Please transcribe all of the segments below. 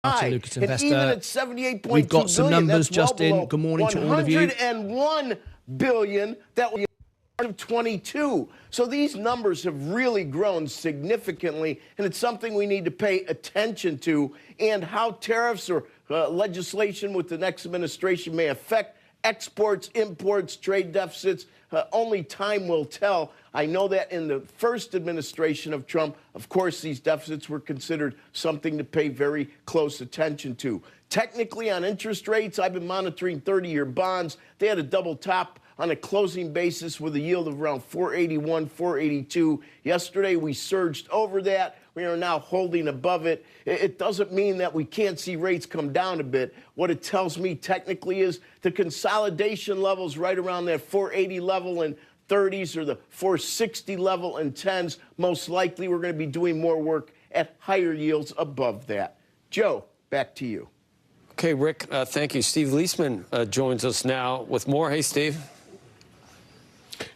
Martyn Lucas Investor. And even at 78.2 We've got some billion, numbers that's well just in. below Good morning to all of you. 101 billion that was of 22. So these numbers have really grown significantly, and it's something we need to pay attention to, and how tariffs or legislation with the next administration may affect exports, imports, trade deficits. Only time will tell. I know that in the first administration of Trump, of course, these deficits were considered something to pay very close attention to. Technically, on interest rates, I've been monitoring 30-year bonds. They had a double top on a closing basis with a yield of around 481, 482. Yesterday, we surged over that. We are now holding above it. It doesn't mean that we can't see rates come down a bit. What it tells me technically is the consolidation levels right around that 480 level in 30s or the 460 level in 10s. Most likely, we're going to be doing more work at higher yields above that. Joe, back to you. Okay, Rick, thank you. Steve Leisman joins us now with more. Hey, Steve.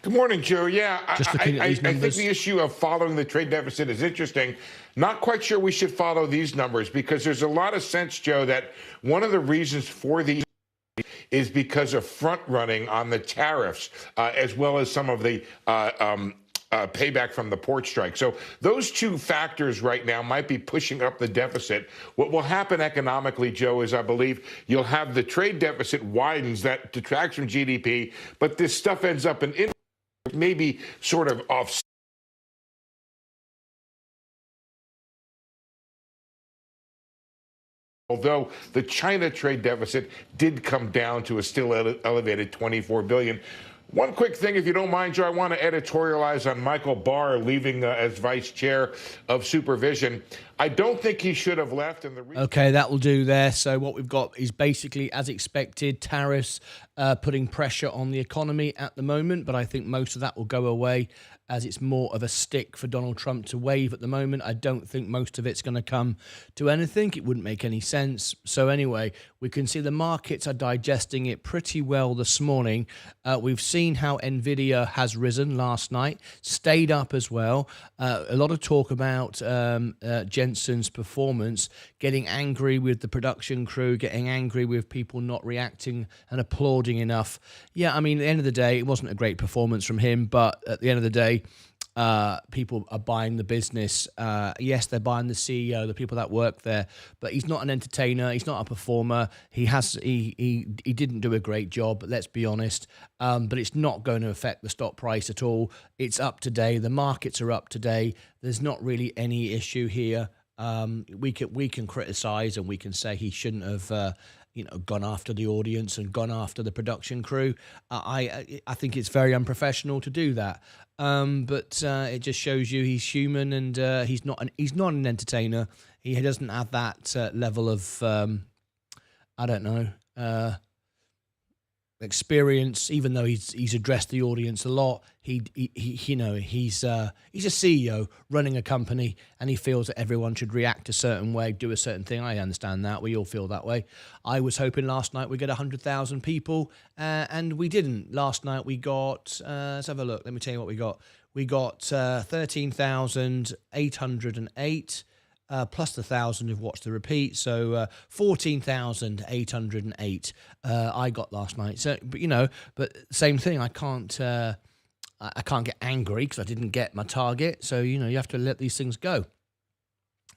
Good morning, Joe. Yeah, I think numbers. the issue of following the trade deficit is interesting. Not quite sure we should follow these numbers because there's a lot of sense, Joe, that one of the reasons for these is because of front running on the tariffs, as well as some of the payback from the port strike. So those two factors right now might be pushing up the deficit. What will happen economically, Joe, is I believe you'll have the trade deficit widens, that detracts from GDP, but this stuff ends up in maybe sort of off. Although the China trade deficit did come down to a still elevated 24 billion. One quick thing, if you don't mind, Joe, I want to editorialize on Michael Barr leaving as vice chair of supervision. I don't think he should have left. Okay, that will do there. So what we've got is basically, as expected, tariffs putting pressure on the economy at the moment, but I think most of that will go away as it's more of a stick for Donald Trump to wave at the moment. I don't think most of it's going to come to anything. It wouldn't make any sense. So anyway, we can see the markets are digesting it pretty well this morning. We've seen how Nvidia has risen last night, stayed up as well. A lot of talk about Jensen's performance, getting angry with the production crew, getting angry with people not reacting and applauding enough. Yeah, I mean, at the end of the day, it wasn't a great performance from him, but at the end of the day, people are buying the business. Yes, they're buying the CEO, the people that work there, but he's not an entertainer. He's not a performer. He didn't do a great job, let's be honest. But it's not going to affect the stock price at all. It's up today. The markets are up today. There's not really any issue here. We can criticize and we can say he shouldn't have gone after the audience and gone after the production crew. I think it's very unprofessional to do that. But it just shows you he's human and he's not an entertainer. He doesn't have that level of I don't know experience. Even though he's addressed the audience a lot, he's a CEO running a company, and he feels that everyone should react a certain way, do a certain thing. I understand that. We all feel that way. I was hoping last night we'd get 100,000 people, and we didn't. Last night we got, let's have a look. Let me tell you what we got. We got 13,808. Plus the 1,000 who've watched the repeat, so 14,808 I got last night. So, but same thing. I can't get angry because I didn't get my target. So you have to let these things go.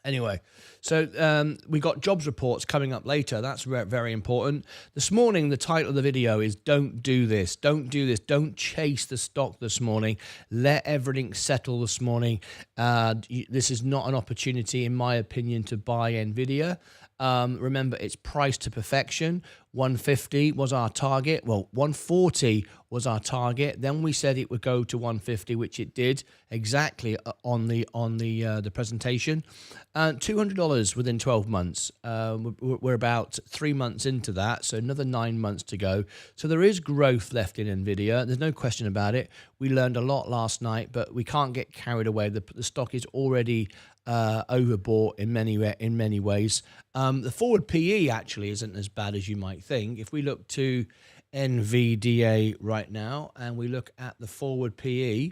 Anyway, so we got jobs reports coming up later. That's very important. This morning, the title of the video is "Don't do this. Don't do this. Don't chase the stock this morning. Let everything settle this morning." This is not an opportunity, in my opinion, to buy Nvidia. Remember, it's priced to perfection. 150 was our target. Well, 140 was our target. Then we said it would go to 150, which it did exactly on the presentation. $200 within 12 months. We're about 3 months into that, so another 9 months to go. So there is growth left in Nvidia. There's no question about it. We learned a lot last night, but we can't get carried away. The stock is already overbought in many ways. The forward PE actually isn't as bad as you might think. If we look to Nvidia right now and we look at the forward PE,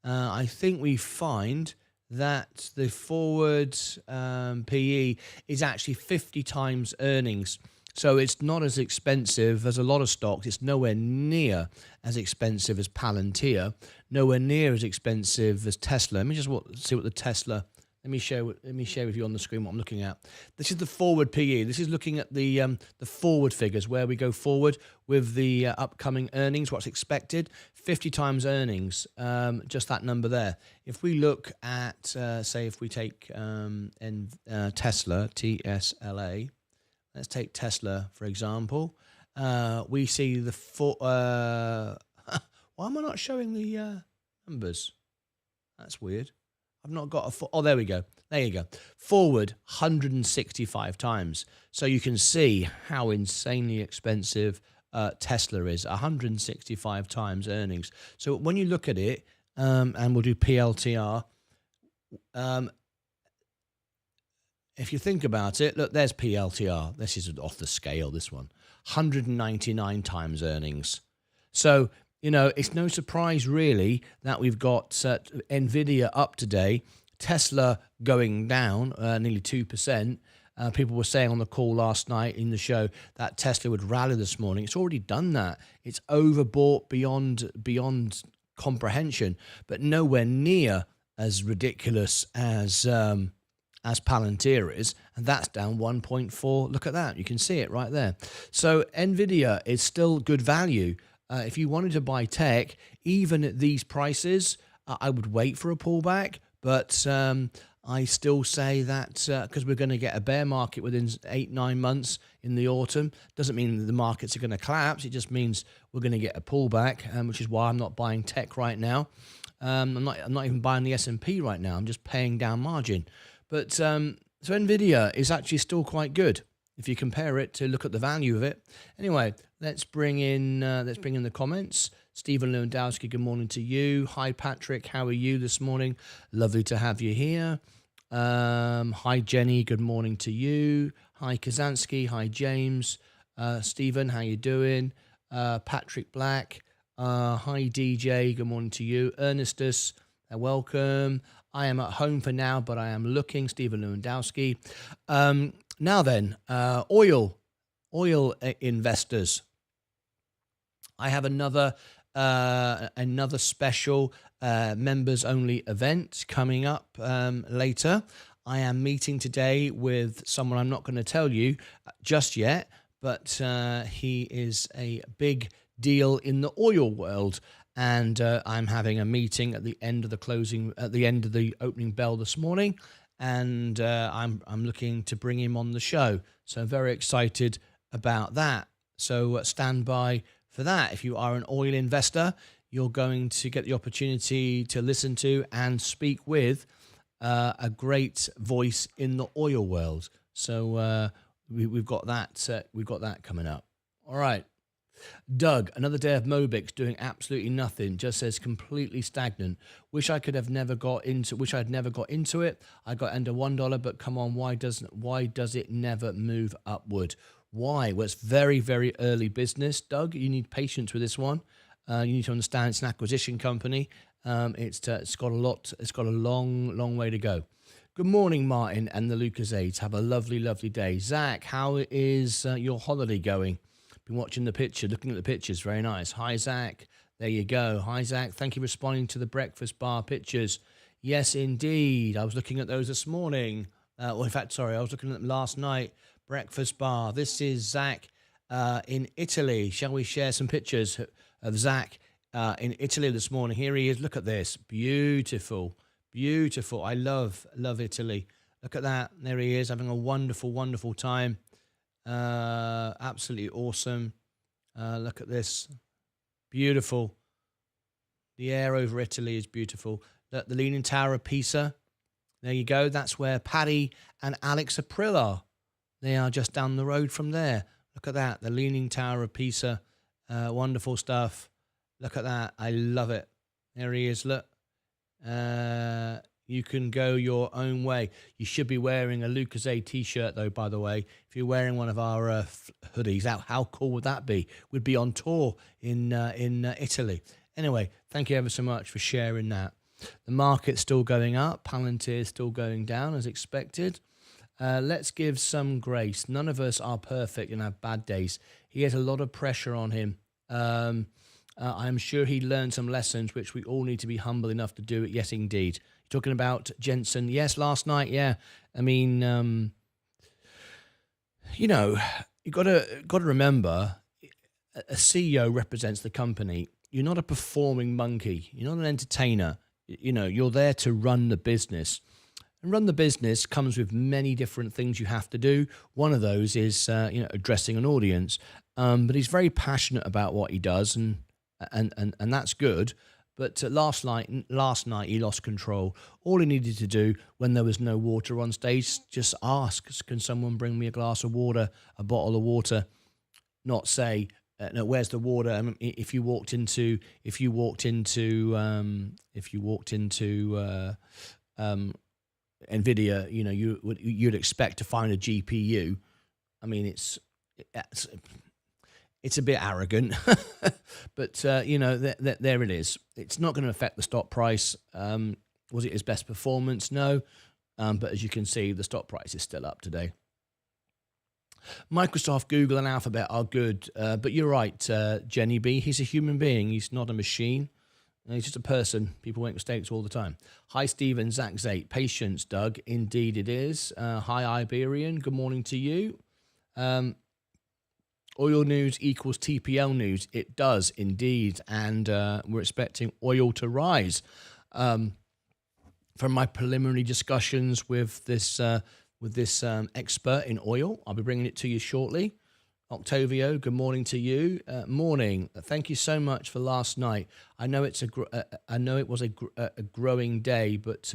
I think we find that the forward PE is actually 50 times earnings. So it's not as expensive as a lot of stocks. It's nowhere near as expensive as Palantir, nowhere near as expensive as Tesla. Let me just see what the Tesla. Let me share with you on the screen what I'm looking at. This is the forward PE. This is looking at the forward figures where we go forward with the upcoming earnings, what's expected. 50 times earnings, just that number there. If we look at, say, if we take Tesla, TSLA, let's take Tesla, for example. We see the why am I not showing the numbers? That's weird. I've not got a... Oh, there we go. There you go. Forward, 165 times. So you can see how insanely expensive Tesla is. 165 times earnings. So when you look at it, and we'll do PLTR, if you think about it, look, there's PLTR. This is off the scale, this one. 199 times earnings. So, you know, it's no surprise really that we've got Nvidia up today, Tesla going down nearly 2%. People were saying on the call last night in the show that Tesla would rally this morning. It's already done that. It's overbought beyond comprehension, but nowhere near as ridiculous as Palantir is, and that's down 1.4. Look at that. You can see it right there. So Nvidia is still good value. If you wanted to buy tech, even at these prices, I would wait for a pullback. But I still say that because we're going to get a bear market within 8-9 months in the autumn, doesn't mean that the markets are going to collapse. It just means we're going to get a pullback, which is why I'm not buying tech right now. I'm not even buying the S&P right now. I'm just paying down margin. But so Nvidia is actually still quite good if you compare it to look at the value of it. Anyway, let's bring in the comments. Stephen Lewandowski, good morning to you. Hi, Patrick. How are you this morning? Lovely to have you here. Hi, Jenny. Good morning to you. Hi, Kazansky. Hi, James. Stephen, how you doing? Patrick Black. Hi, DJ. Good morning to you. Ernestus, welcome. I am at home for now, but I am looking. Stephen Lewandowski. Now then, oil investors. I have another special members only event coming up later. I am meeting today with someone I'm not going to tell you just yet, but he is a big deal in the oil world. And I'm having a meeting at the end of the opening bell this morning, and I'm looking to bring him on the show. So I'm very excited about that. So stand by for that. If you are an oil investor, you're going to get the opportunity to listen to and speak with a great voice in the oil world. So we've got that coming up. All right. Doug, another day of Mobix doing absolutely nothing, just says completely stagnant. Wish I had never got into it. I got under $1, but come on, why does it never move upward? Why? Well, it's very, very early business, Doug. You need patience with this one. You need to understand it's an acquisition company. It's got a long way to go. Good morning, Martin and the Lucas Aids. Have a lovely, lovely day. Zach, how is your holiday going? Been watching the picture, looking at the pictures. Very nice. Hi, Zach. There you go. Hi, Zach. Thank you for responding to the breakfast bar pictures. Yes, indeed. I was looking at those this morning. I was looking at them last night. Breakfast bar. This is Zach in Italy. Shall we share some pictures of Zach in Italy this morning? Here he is. Look at this. Beautiful. Beautiful. I love Italy. Look at that. There he is, having a wonderful, wonderful time. Absolutely awesome. Look at this. Beautiful. The air over Italy is beautiful. The Leaning Tower of Pisa. There you go. That's where Paddy and Alex April are. They are just down the road from there. Look at that. The Leaning Tower of Pisa. Wonderful stuff. Look at that. I love it. There he is. Look. You can go your own way. You should be wearing a Lucas A t-shirt, though, by the way. If you're wearing one of our hoodies, how cool would that be? We'd be on tour in Italy. Anyway, thank you ever so much for sharing that. The market's still going up. Palantir is still going down as expected. Let's give some grace. None of us are perfect and have bad days. He has a lot of pressure on him. I'm sure he learned some lessons, which we all need to be humble enough to do it. Yes, indeed. You're talking about Jensen. Yes, last night. Yeah. I mean, you know, you got to remember, a CEO represents the company. You're not a performing monkey. You're not an entertainer. You know, you're there to run the business. And run the business comes with many different things you have to do. One of those is, addressing an audience. But he's very passionate about what he does, and that's good. But last night he lost control. All he needed to do when there was no water on stage, just ask, can someone bring me a glass of water, a bottle of water? Not say, no, where's the water? I mean, if you walked into Nvidia, you know, you'd expect to find a GPU. I mean, it's a bit arrogant, but there it is. It's not going to affect the stock price. Was it his best performance? No, but as you can see, the stock price is still up today. Microsoft, Google, and Alphabet are good, but you're right, Jenny B. He's a human being. He's not a machine. He's just a person. People make mistakes all the time. Hi, Stephen, Zach Zate. Patience, Doug. Indeed it is. Hi, Iberian. Good morning to you. Oil news equals TPL news. It does indeed, and we're expecting oil to rise. From my preliminary discussions with this expert in oil, I'll be bringing it to you shortly. Octavio, good morning to you. Morning. Thank you so much for last night. I know it was a growing day, but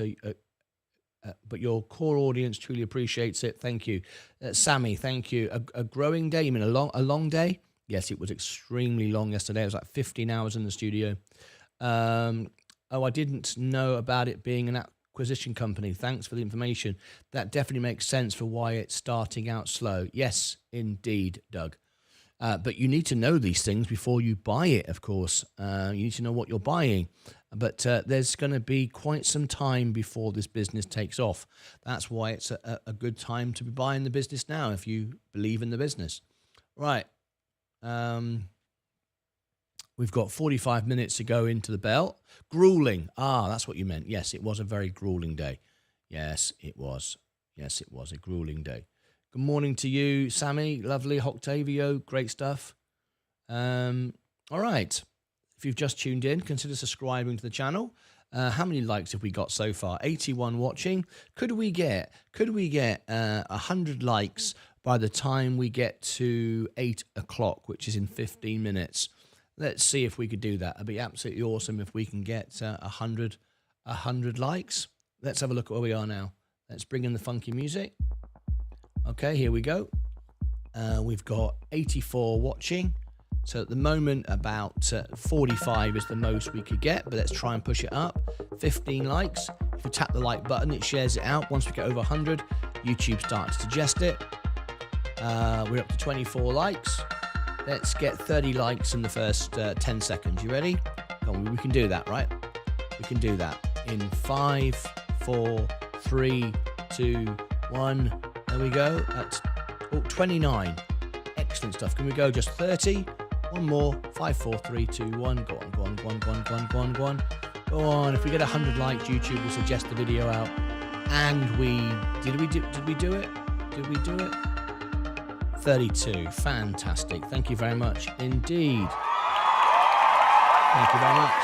your core audience truly appreciates it. Thank you. Sammy, thank you. A growing day? You mean a long day? Yes, it was extremely long yesterday. It was like 15 hours in the studio. I didn't know about it being an acquisition company. Thanks for the information. That definitely makes sense for why it's starting out slow. Yes, indeed, Doug. But you need to know these things before you buy it, of course. You need to know what you're buying. But there's going to be quite some time before this business takes off. That's why it's a good time to be buying the business now, if you believe in the business. Right. We've got 45 minutes to go into the bell. Grueling. That's what you meant. Yes, it was a very grueling day. Yes, it was. Yes, it was a grueling day. Good morning to you, Sammy. Lovely. Octavio. Great stuff. All right. If you've just tuned in, consider subscribing to the channel. How many likes have we got so far? 81 watching. Could we get 100 likes by the time we get to 8 o'clock, which is in 15 minutes? Let's see if we could do that. It'd be absolutely awesome if we can get 100 likes. Let's have a look at where we are now. Let's bring in the funky music. Okay, here we go. We've got 84 watching. So at the moment, about 45 is the most we could get, but let's try and push it up. 15 likes. If you tap the like button, it shares it out. Once we get over 100, YouTube starts to suggest it. We're up to 24 likes. Let's get 30 likes in the first 10 seconds. You ready? Come on, we can do that, right? We can do that. In 5, 4, 3, 2, 1. There we go. That's 29. Excellent stuff. Can we go just 30? One more. 5, 4, 3, 2, 1. Go on, go on, go on, go on, go on, go on, go on. Go on. If we get 100 likes, YouTube will suggest the video out. And did we do it? Did we do it? 32. Fantastic. Thank you very much indeed. Thank you very much.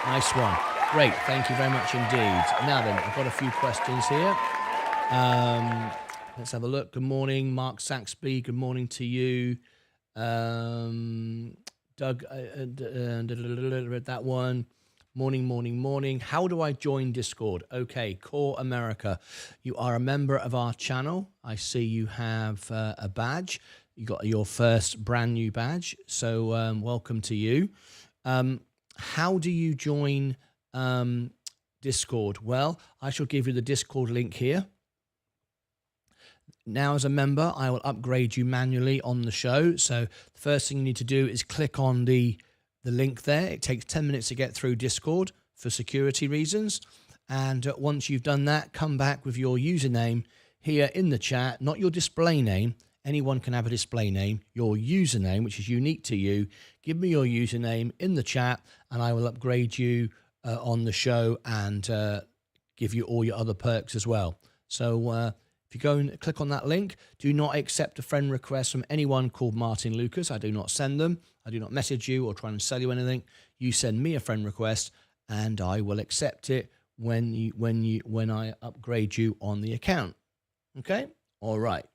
Nice one. Great. Thank you very much indeed. Now then, I've got a few questions here. Let's have a look. Good morning, Mark Saxby. Good morning to you. Doug, read that one. Morning. How do I join Discord? Okay, Core America. You are a member of our channel. I see you have a badge. You got your first brand new badge. So welcome to you. How do you join Discord? Well, I shall give you the Discord link here. Now, as a member, I will upgrade you manually on the show. So the first thing you need to do is click on the link there. It takes 10 minutes to get through Discord. for security reasons. And once you've done that, come back with your username here in the chat, not your display name. Anyone can have a display name, your username, which is unique to you. Give me your username in the chat and I will upgrade you on the show and give you all your other perks as well. So if you go and click on that link, do not accept a friend request from anyone called Martyn Lucas. I do not send them. I do not message you or try and sell you anything. You send me a friend request and I will accept it when I upgrade you on the account. Okay? All right.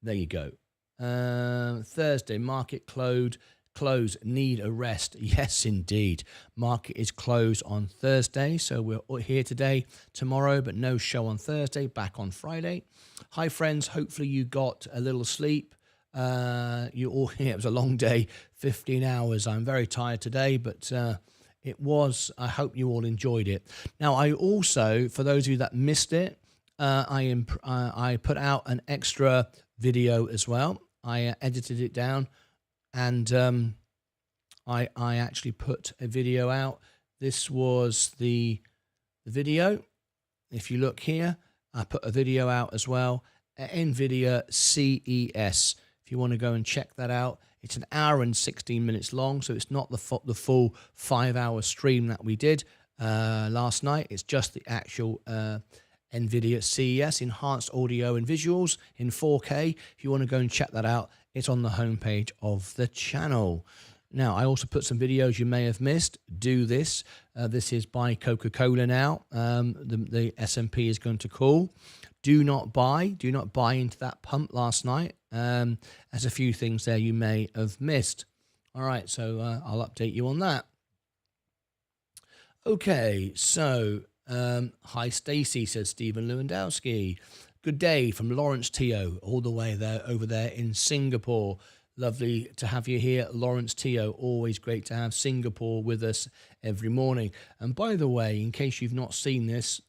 There you go. Thursday, market close, need a rest. Yes, indeed. Market is closed on Thursday. So we're here today, tomorrow, but no show on Thursday, back on Friday. Hi, friends. Hopefully you got a little sleep. It was a long day, 15 hours. I'm very tired today, but it was. I hope you all enjoyed it. Now, I also, for those of you that missed it, I put out an extra video as well. I edited it down and I actually put a video out. This was the video. If you look here, I put a video out as well at Nvidia CES. If you want to go and check that out, it's an hour and 16 minutes long, so it's not the full 5-hour stream that we did last night. It's just the actual Nvidia CES, enhanced audio and visuals in 4K. If you want to go and check that out, it's on the homepage of the channel. Now, I also put some videos you may have missed. Do this. This is by Coca-Cola now. The S&P is going to cool. Do not buy into that pump last night. There's a few things there you may have missed. All right, so I'll update you on that. Okay, so hi Stacy, says Stephen Lewandowski. Good day from Lawrence Teo, all the way there over there in Singapore. Lovely to have you here, Lawrence Teo. Always great to have Singapore with us every morning. And by the way, in case you've not seen this,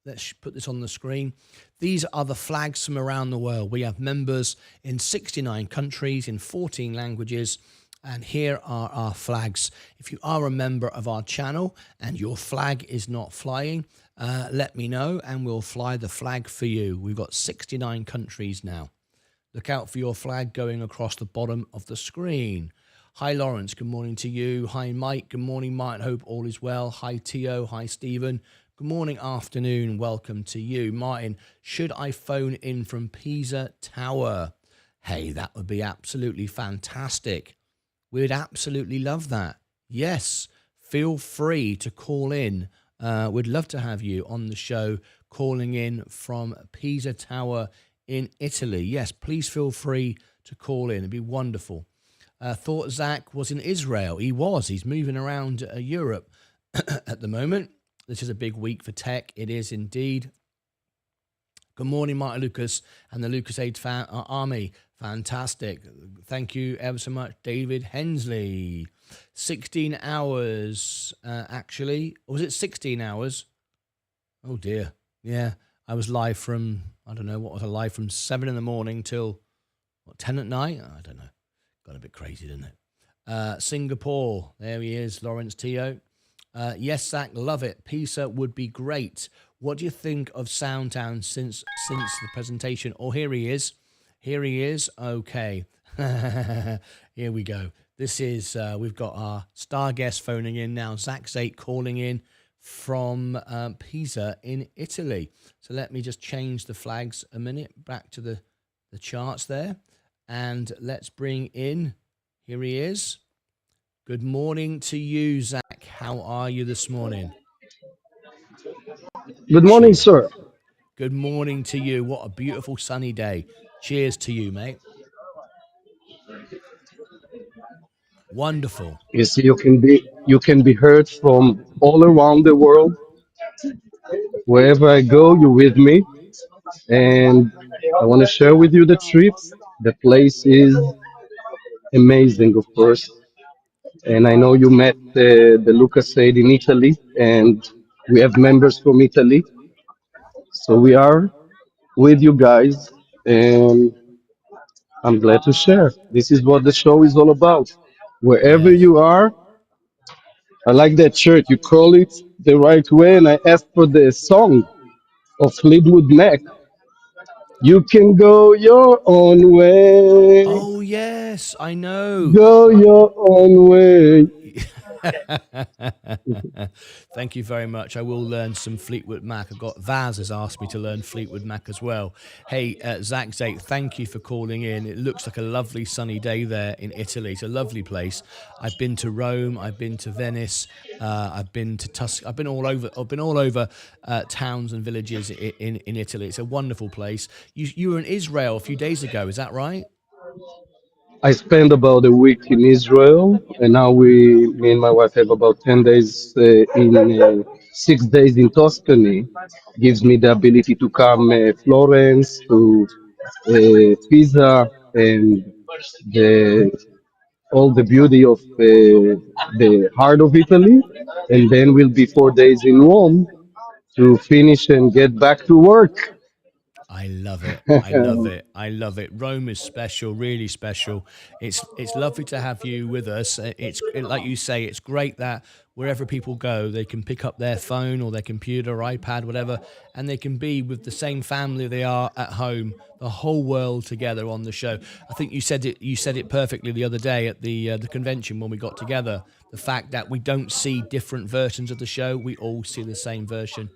let's put this on the screen. These are the flags from around the world. We have members in 69 countries, in 14 languages. And here are our flags. If you are a member of our channel and your flag is not flying, let me know and we'll fly the flag for you. We've got 69 countries now. Look out for your flag going across the bottom of the screen. Hi, Lawrence. Good morning to you. Hi, Mike. Good morning, Mike. Hope all is well. Hi, Tio. Hi, Stephen. Good morning, afternoon. Welcome to you. Martin, should I phone in from Pisa Tower? Hey, that would be absolutely fantastic. We'd absolutely love that. Yes, feel free to call in. We'd love to have you on the show calling in from Pisa Tower in Italy. Yes, please feel free to call in. It'd be wonderful. Thought Zach was in Israel. He was. He's moving around Europe at the moment. This is a big week for tech. It is indeed. Good morning, Martyn Lucas and the Lucas Aid Army. Fantastic. Thank you ever so much, David Hensley. 16 hours, actually. Or was it 16 hours? Oh, dear. Yeah, I was live from, I don't know, what was I live from 7 in the morning till, what, 10 at night? I don't know. Got a bit crazy, didn't it? Singapore. There he is, Lawrence Teo. Yes, Zach, love it. Pisa would be great. What do you think of SoundHound since the presentation? Oh, here he is. Here he is. Okay. Here we go. This is, we've got our star guest phoning in now. Zach Zate calling in from Pisa in Italy. So let me just change the flags a minute back to the charts there. And let's bring in, here he is. Good morning to you, Zach. How are you this morning? Good morning, sir. Good morning to you. What a beautiful sunny day. Cheers to you, mate. Wonderful. You see, you can be heard from all around the world. Wherever I go, you're with me. And I want to share with you the trip. The place is amazing, of course. And I know you met the Lucas Aid in Italy, and we have members from Italy. So we are with you guys, and I'm glad to share. This is what the show is all about. Wherever Yes. you are, I like that shirt. You call it the right way, and I asked for the song of Fleetwood Mac. You can go your own way, Oh yes, I know. go your own way. Thank you very much. I will learn some Fleetwood Mac. I've got Vaz has asked me to learn Fleetwood Mac as well. Hey, Zach Zake, thank you for calling in. It looks like a lovely sunny day there in Italy. It's a lovely place. I've been to Rome. I've been to Venice. I've been to Tuscany. I've been all over. I've been all over towns and villages in Italy. It's a wonderful place. You were in Israel a few days ago. Is that right? I spent about a week in Israel, and now me and my wife have about 10 days in 6 days in Tuscany. Gives me the ability to come Florence, to Pisa, and the all the beauty of the heart of Italy, and then we'll be 4 days in Rome to finish and get back to work. I love it. I love it. I love it. Rome is special, really special. It's lovely to have you with us. Like you say, it's great that wherever people go, they can pick up their phone or their computer or iPad, whatever, and they can be with the same family they are at home, the whole world together on the show. I think you said it. You said it perfectly the other day at the convention when we got together. The fact that we don't see different versions of the show, we all see the same version.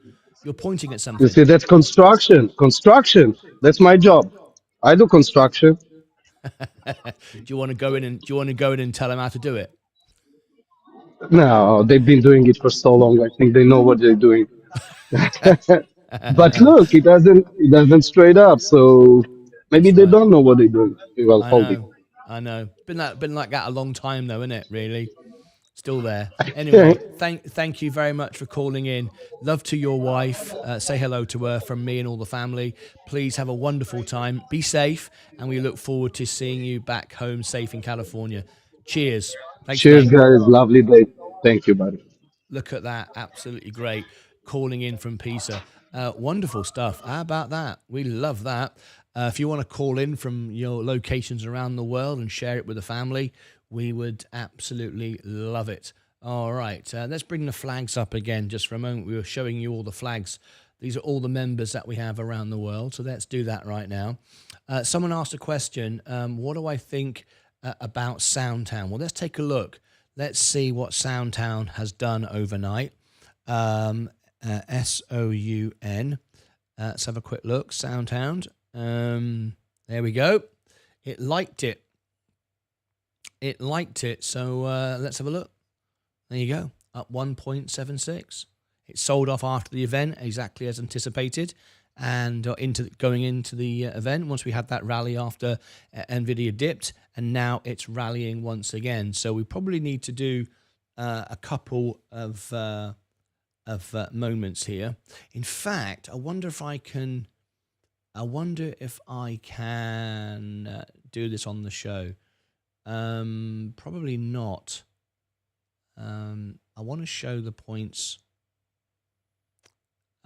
You're pointing at You something. see, that's construction. Construction. That's my job. I do construction. Do you want to go in and tell them how to do it? No, they've been doing it for so long. I think they know what they're doing. But look, it doesn't straight up. So maybe That's they right. don't know what they're doing. Well, I hold it. know. I know. Been like that a long time though, isn't it? Really. Still there. Anyway, thank you very much for calling in. Love to your wife. Say hello to her from me and all the family. Please have a wonderful time. Be safe, and we look forward to seeing you back home safe in California. Cheers. Thanks, Cheers, mate. guys. Lovely day. Thank you, buddy. Look at that. Absolutely great. Calling in from Pisa. Wonderful stuff. How about that? We love that. If you want to call in from your locations around the world and share it with the family, we would absolutely love it. All right. Let's bring the flags up again just for a moment. We were showing you all the flags. These are all the members that we have around the world. So let's do that right now. Someone asked a question. What do I think about SoundHound? Well, let's take a look. Let's see what SoundHound has done overnight. SOUN. Let's have a quick look. SoundHound. There we go. It liked it. It liked it. So let's have a look. There you go. Up 1.76. It sold off after the event, exactly as anticipated. And going into the event, once we had that rally after Nvidia dipped, and now it's rallying once again. So we probably need to do a couple of moments here. In fact, I wonder if I can do this on the show. Probably not. I want to show the points.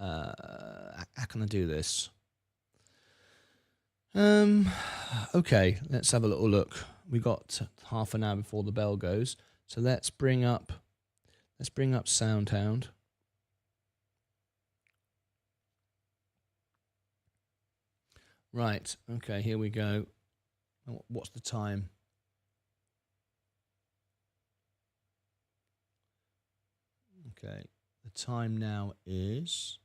How can I do this? Okay, let's have a little look. We got half an hour before the bell goes, so let's bring up SoundHound. Right. Okay, here we go. What's the time? Okay, the time now is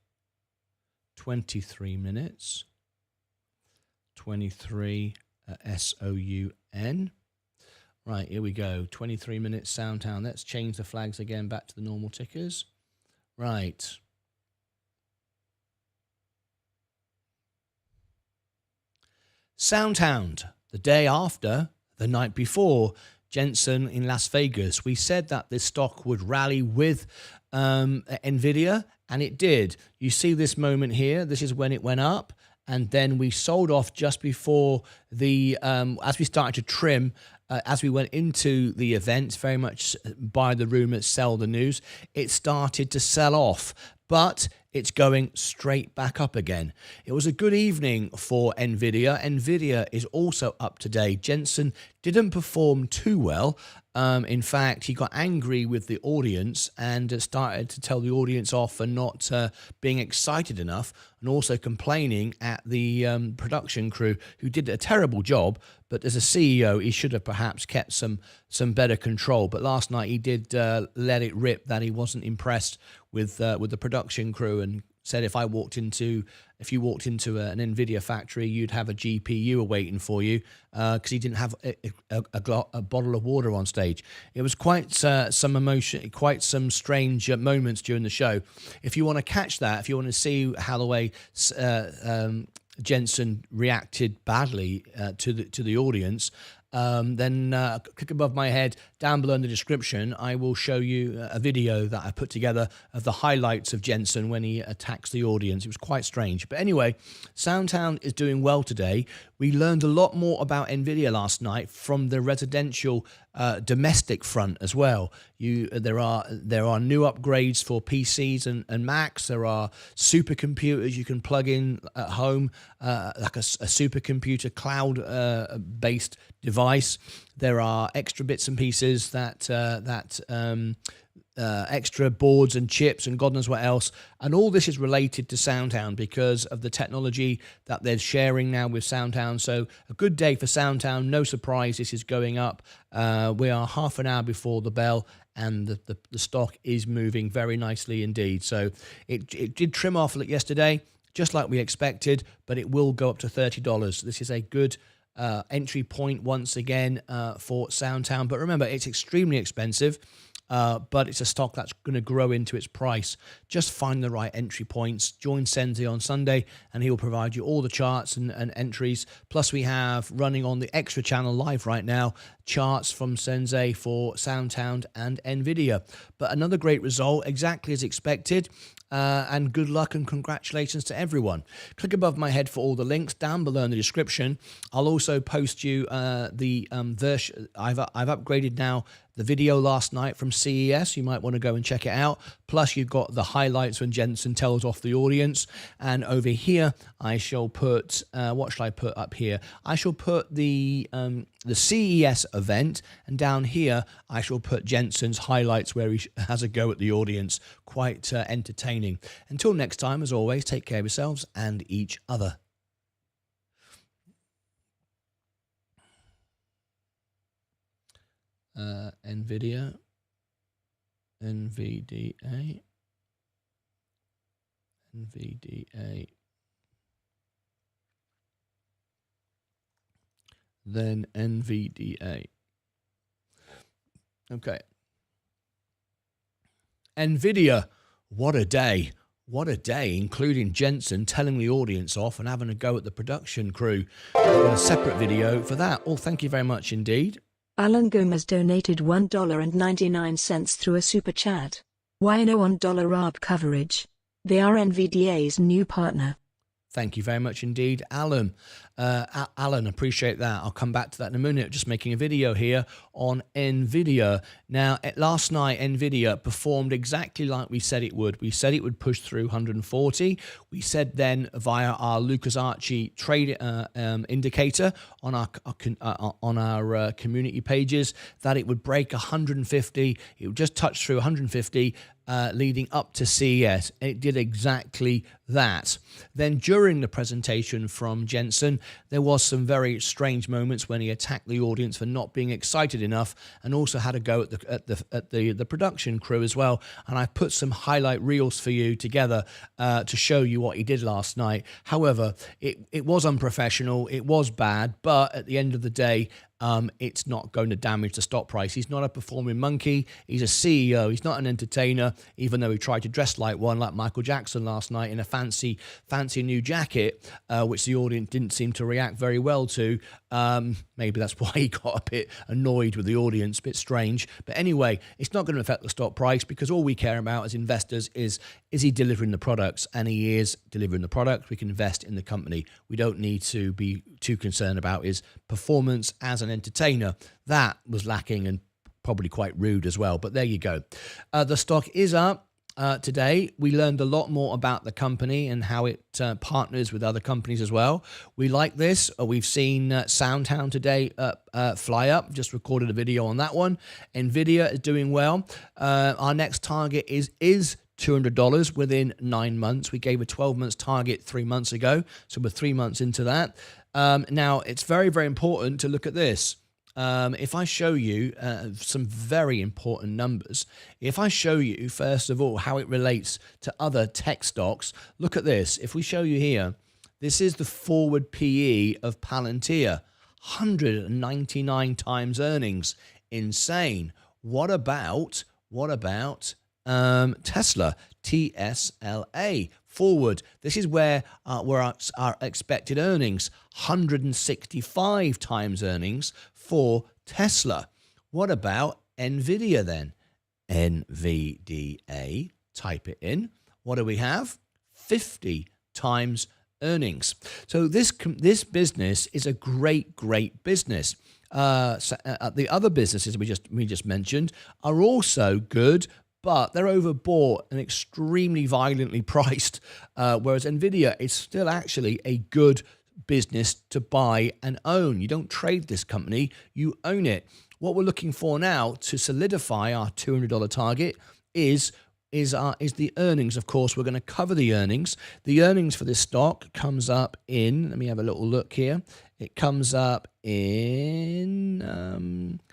23 minutes. 23 SOUN. Right, here we go. 23 minutes SoundHound. Let's change the flags again back to the normal tickers. Right. SoundHound. The day after, the night before, Jensen in Las Vegas, we said that this stock would rally with Nvidia, and it did. You see this moment here. This is when it went up, and then we sold off just before as we started to trim, as we went into the event, very much buy the rumors, sell the news, it started to sell off, but it's going straight back up again. It was a good evening for Nvidia. Nvidia is also up today. Jensen didn't perform too well. In fact, he got angry with the audience and started to tell the audience off for not being excited enough, and also complaining at the production crew, who did a terrible job. But as a CEO, he should have perhaps kept some better control. But last night he did let it rip that he wasn't impressed with the production crew, and said if you walked into an Nvidia factory, you'd have a GPU awaiting for you, because he didn't have a bottle of water on stage. It was quite some emotion, quite some strange moments during the show. If you want to catch that, if you want to see how the way Jensen reacted badly to the audience, then click above my head down below in the description. I will show you a video that I put together of the highlights of Jensen when he attacks the audience. It was quite strange. But anyway, SoundHound is doing well today. We learned a lot more about Nvidia last night from the residential domestic front as well. There are new upgrades for PCs and Macs. There are supercomputers you can plug in at home, like a supercomputer cloud based device. There are extra bits and pieces that extra boards and chips and God knows what else. And all this is related to SoundHound because of the technology that they're sharing now with SoundHound. So a good day for SoundHound. No surprise, this is going up. We are half an hour before the bell, and the stock is moving very nicely indeed. So it did trim off yesterday, just like we expected, but it will go up to $30. This is a good entry point once again for SoundHound. But remember, it's extremely expensive. But it's a stock that's going to grow into its price. Just find the right entry points. Join Sensei on Sunday, and he will provide you all the charts and entries. Plus, we have running on the extra channel live right now charts from Sensei for SoundHound and Nvidia. But another great result, exactly as expected. And good luck and congratulations to everyone. Click above my head for all the links down below in the description. I'll also post you the version. I've upgraded now the video last night from CES. You might want to go and check it out. Plus, you've got the highlights when Jensen tells off the audience. And over here, I shall put what shall I put up here? I shall put the CES event, and down here I shall put Jensen's highlights where he has a go at the audience. Quite entertaining. Until next time, as always, take care of yourselves and each other. NVIDIA, NVDA, then NVDA. Okay. Nvidia, what a day. What a day, including Jensen telling the audience off and having a go at the production crew. A separate video for that. Well, thank you very much indeed. Alan Gomez donated $1.99 through a super chat. Why no $1 coverage? They are NVDA's new partner. Thank you very much indeed, Alan. Alan, appreciate that. I'll come back to that in a minute. Just making a video here on Nvidia. Now, last night, Nvidia performed exactly like we said it would. We said it would push through 140. We said then via our Lucas Archie trade indicator on our community pages that it would break 150. It would just touch through 150. Leading up to CES. It did exactly that. Then during the presentation from Jensen, there was some very strange moments when he attacked the audience for not being excited enough, and also had a go at the production crew as well. And I put some highlight reels for you together to show you what he did last night. However, it was unprofessional, it was bad, but at the end of the day, it's not going to damage the stock price. He's not a performing monkey. He's a CEO. He's not an entertainer, even though he tried to dress like one, like Michael Jackson last night in a fancy new jacket, which the audience didn't seem to react very well to. Maybe that's why he got a bit annoyed with the audience, a bit strange. But anyway, it's not going to affect the stock price, because all we care about as investors is he delivering the products? And he is delivering the product. We can invest in the company. We don't need to be too concerned about is performance as an entertainer. That was lacking and probably quite rude as well. But there you go. The stock is up. Today, we learned a lot more about the company and how it partners with other companies as well. We like this. We've seen SoundHound today fly up. Just recorded a video on that one. Nvidia is doing well. Our next target is $200 within 9 months. We gave a 12 months target 3 months ago, so we're 3 months into that. Now, it's very, very important to look at this. If I show you some very important numbers, if I show you, first of all, how it relates to other tech stocks, look at this. If we show you here, this is the forward PE of Palantir, 199 times earnings. Insane. What about Tesla, TSLA, forward? This is where our expected earnings, 165 times earnings for Tesla. What about Nvidia then? NVDA, type it in. What do we have? 50 times earnings. So this business is a great business. The other businesses we just mentioned are also good, but they're overbought and extremely violently priced, whereas Nvidia is still actually a good business to buy and own. You don't trade this company, you own it. What we're looking for now to solidify our $200 target is the earnings. Of course, we're going to cover the earnings. The earnings for this stock comes up in, let me have a little look here. It comes up in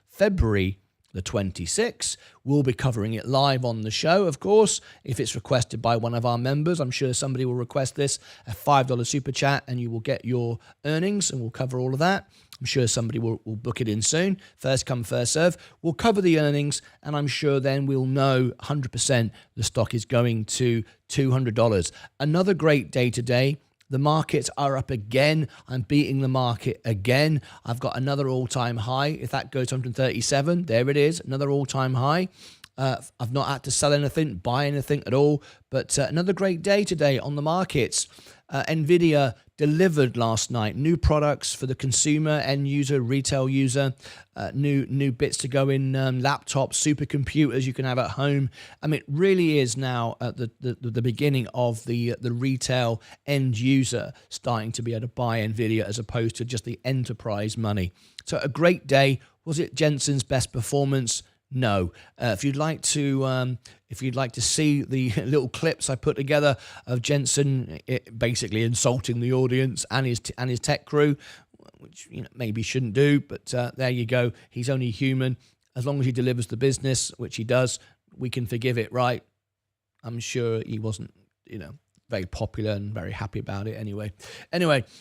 February the 26th. We'll be covering it live on the show, of course, if it's requested by one of our members. I'm sure somebody will request this, a $5 super chat, and you will get your earnings, and we'll cover all of that. I'm sure somebody will book it in soon. First come, first serve. We'll cover the earnings, and I'm sure then we'll know 100% the stock is going to $200. Another great day today. The markets are up again. I'm beating the market again. I've got another all-time high. If that goes to 137, there it is, another all-time high. I've not had to sell anything, buy anything at all. But another great day today on the markets. Nvidia delivered last night new products for the consumer, end user, retail user, new bits to go in laptops, supercomputers you can have at home. I mean, it really is now at the beginning of the retail end user starting to be able to buy Nvidia as opposed to just the enterprise money. So a great day. Was it Jensen's best performance? No. If you'd like to see the little clips I put together of Jensen basically insulting the audience and his tech crew, which maybe shouldn't do, but there you go. He's only human. As long as he delivers the business, which he does, we can forgive it, right? I'm sure he wasn't, very popular and very happy about it anyway.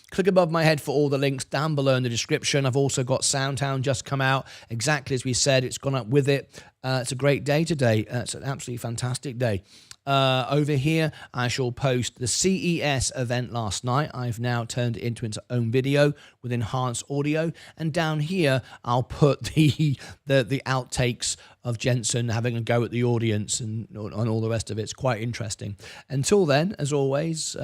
Click above my head for all the links down below in the description. I've also got SoundHound just come out. Exactly as we said, it's gone up with it. It's a great day today. It's an absolutely fantastic day. Over here, I shall post the CES event last night. I've now turned it into its own video with enhanced audio. And down here, I'll put the outtakes of Jensen having a go at the audience and all the rest of it. It's quite interesting. Until then, as always,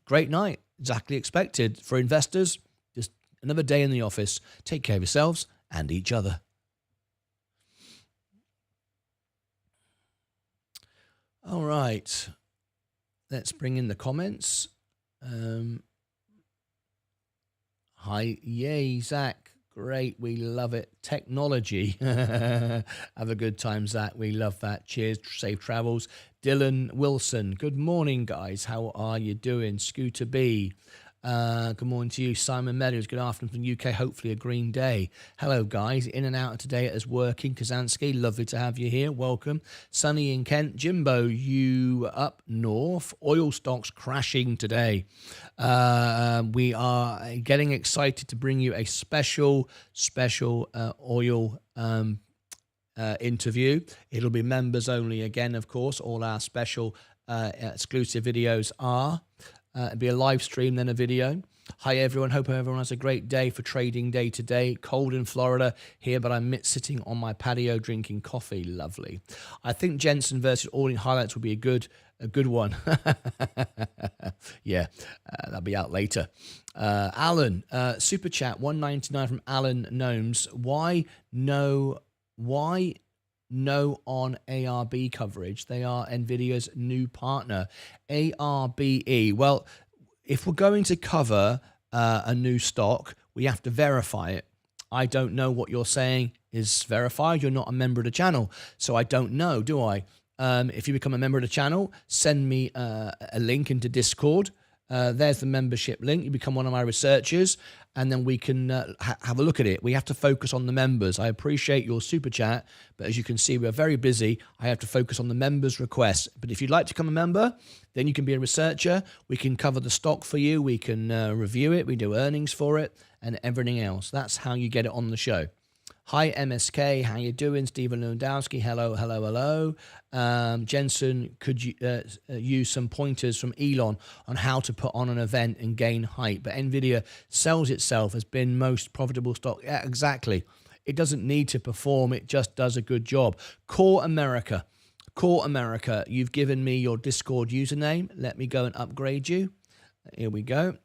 great night. Exactly expected. For investors, just another day in the office. Take care of yourselves and each other. All right, let's bring in the comments. Hi, yay, Zach. Great, we love it. Technology. Have a good time, Zach. We love that. Cheers, safe travels. Dylan Wilson. Good morning, guys. How are you doing? Scooter B. Good morning to you. Simon Meadows, good afternoon from the UK. Hopefully a green day. Hello, guys. In and out today as working. Kazansky, lovely to have you here. Welcome. Sunny in Kent. Jimbo, you up north. Oil stocks crashing today. We are getting excited to bring you a special oil interview. It'll be members only again, of course. All our special exclusive videos are. It'll be a live stream, then a video. Hi, everyone. Hope everyone has a great day for trading day today. Cold in Florida here, but I'm sitting on my patio drinking coffee. Lovely. I think Jensen versus Ording highlights will be a good one. Yeah, that'll be out later. Alan, super chat 199 from Alan Gnomes. Why no on ARB coverage? They are Nvidia's new partner. ARBE. Well, if we're going to cover a new stock, we have to verify it. I don't know what you're saying is verified. You're not a member of the channel, so I don't know, do I? If you become a member of the channel, send me a link into Discord. There's the membership link. You become one of my researchers, and then we can have a look at it. We have to focus on the members. I appreciate your super chat, but as you can see, we're very busy. I have to focus on the members' requests. But if you'd like to become a member, then you can be a researcher. We can cover the stock for you. We can review it. We do earnings for it and everything else. That's how you get it on the show. Hi, MSK. How you doing? Stephen Lewandowski. Hello, hello, hello. Jensen, could you use some pointers from Elon on how to put on an event and gain hype? But Nvidia sells itself as being most profitable stock. Yeah, exactly. It doesn't need to perform. It just does a good job. Core America. Core America, you've given me your Discord username. Let me go and upgrade you. Here we go.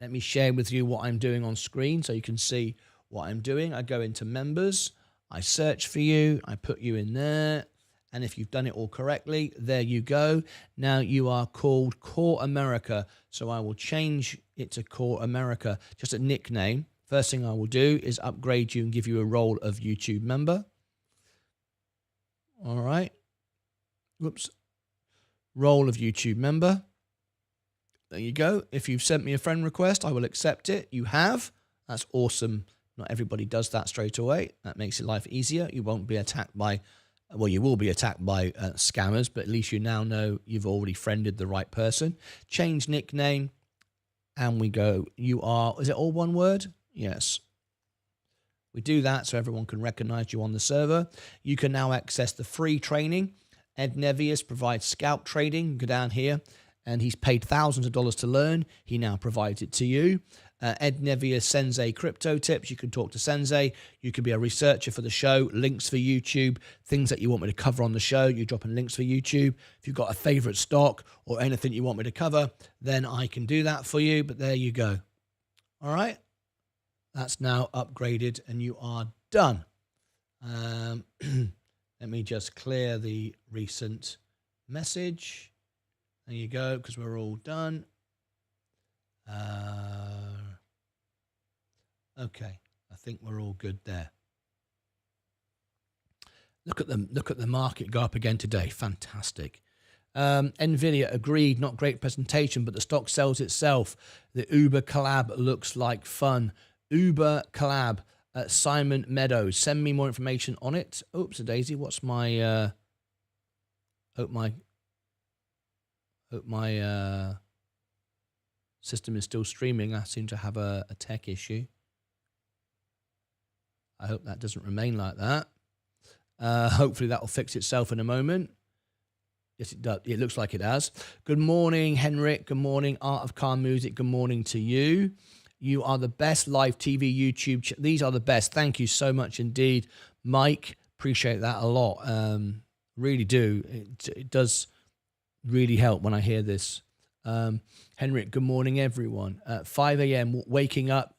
Let me share with you what I'm doing on screen so you can see what I'm doing. I go into members, I search for you, I put you in there, and if you've done it all correctly, there you go. Now you are called Core America, so I will change it to Core America, just a nickname. First thing I will do is upgrade you and give you a role of YouTube member. All right. Whoops. Role of YouTube member. There you go. If you've sent me a friend request, I will accept it. You have. That's awesome. Not everybody does that straight away. That makes your life easier. You won't be attacked by, well, you will be attacked by scammers, but at least you now know you've already friended the right person. Change nickname, and we go, you are, is it all one word? Yes. We do that so everyone can recognize you on the server. You can now access the free training. Ed Nevius provides scalp trading. Go down here, and he's paid thousands of dollars to learn. He now provides it to you. Ed Nevius Sensei Crypto tips. You can talk to Sensei. You can be a researcher for the show. Links for YouTube. Things that you want me to cover on the show. You drop in links for YouTube. If you've got a favorite stock or anything you want me to cover, then I can do that for you. But there you go. All right. That's now upgraded and you are done. Let me just clear the recent message. There you go, because we're all done. Okay, I think we're all good there. Look at the market go up again today. Fantastic. Nvidia agreed, not great presentation, but the stock sells itself. The Uber collab looks like fun. Uber collab. Simon Meadows, send me more information on it. Oops, a daisy. What's my hope my system is still streaming. I seem to have a tech issue. I hope that doesn't remain like that. Hopefully that will fix itself in a moment. Yes, it does. It looks like it has. Good morning, Henrik. Good morning, Art of Car Music. Good morning to you. You are the best live TV YouTube. These are the best. Thank you so much indeed, Mike. Appreciate that a lot. Really do. It does really help when I hear this. Henrik, good morning, everyone. 5 a.m. waking up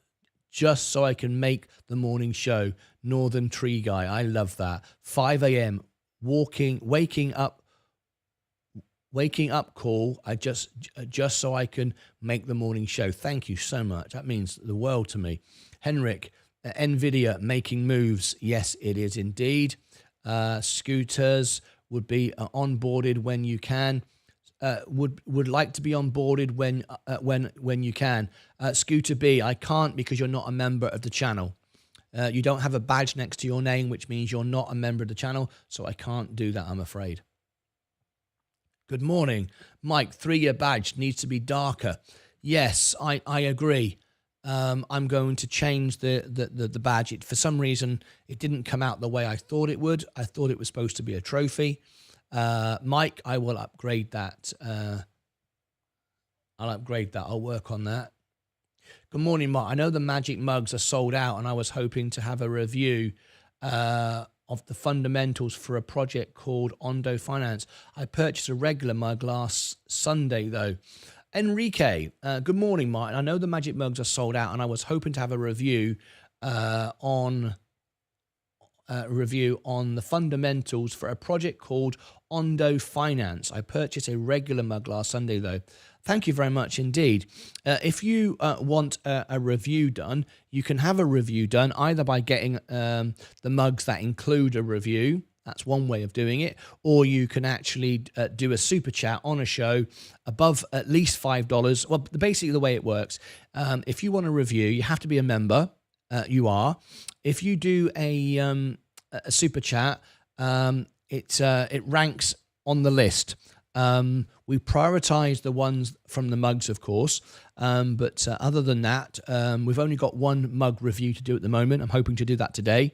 just so I can make the morning show. Northern Tree Guy. I love that. 5 a.m. waking up call. I just so I can make the morning show. Thank you so much. That means the world to me. Henrik, Nvidia making moves. Yes, it is indeed. Scooters would be onboarded when you can. Would like to be onboarded when you can. Scooter B, I can't because you're not a member of the channel. You don't have a badge next to your name, which means you're not a member of the channel, so I can't do that, I'm afraid. Good morning. Mike, 3-year badge needs to be darker. Yes, I agree. I'm going to change the badge. For some reason, it didn't come out the way I thought it would. I thought it was supposed to be a trophy. Mike, I will upgrade that. I'll upgrade that. I'll work on that. Good morning, Mark. I know the magic mugs are sold out, and I was hoping to have a review of the fundamentals for a project called Ondo Finance. I purchased a regular mug last Sunday, though. Enrique, good morning, Martin. I know the magic mugs are sold out, and I was hoping to have a review on the fundamentals for a project called Ondo Finance. I purchased a regular mug last Sunday, though. Thank you very much indeed. If you want a review done, you can have a review done either by getting the mugs that include a review. That's one way of doing it. Or you can actually do a super chat on a show above at least $5. Well, basically the way it works, if you want a review, you have to be a member. You are. If you do a super chat, it ranks on the list. We prioritize the ones from the mugs, of course, but other than that, we've only got one mug review to do at the moment. I'm hoping to do that today.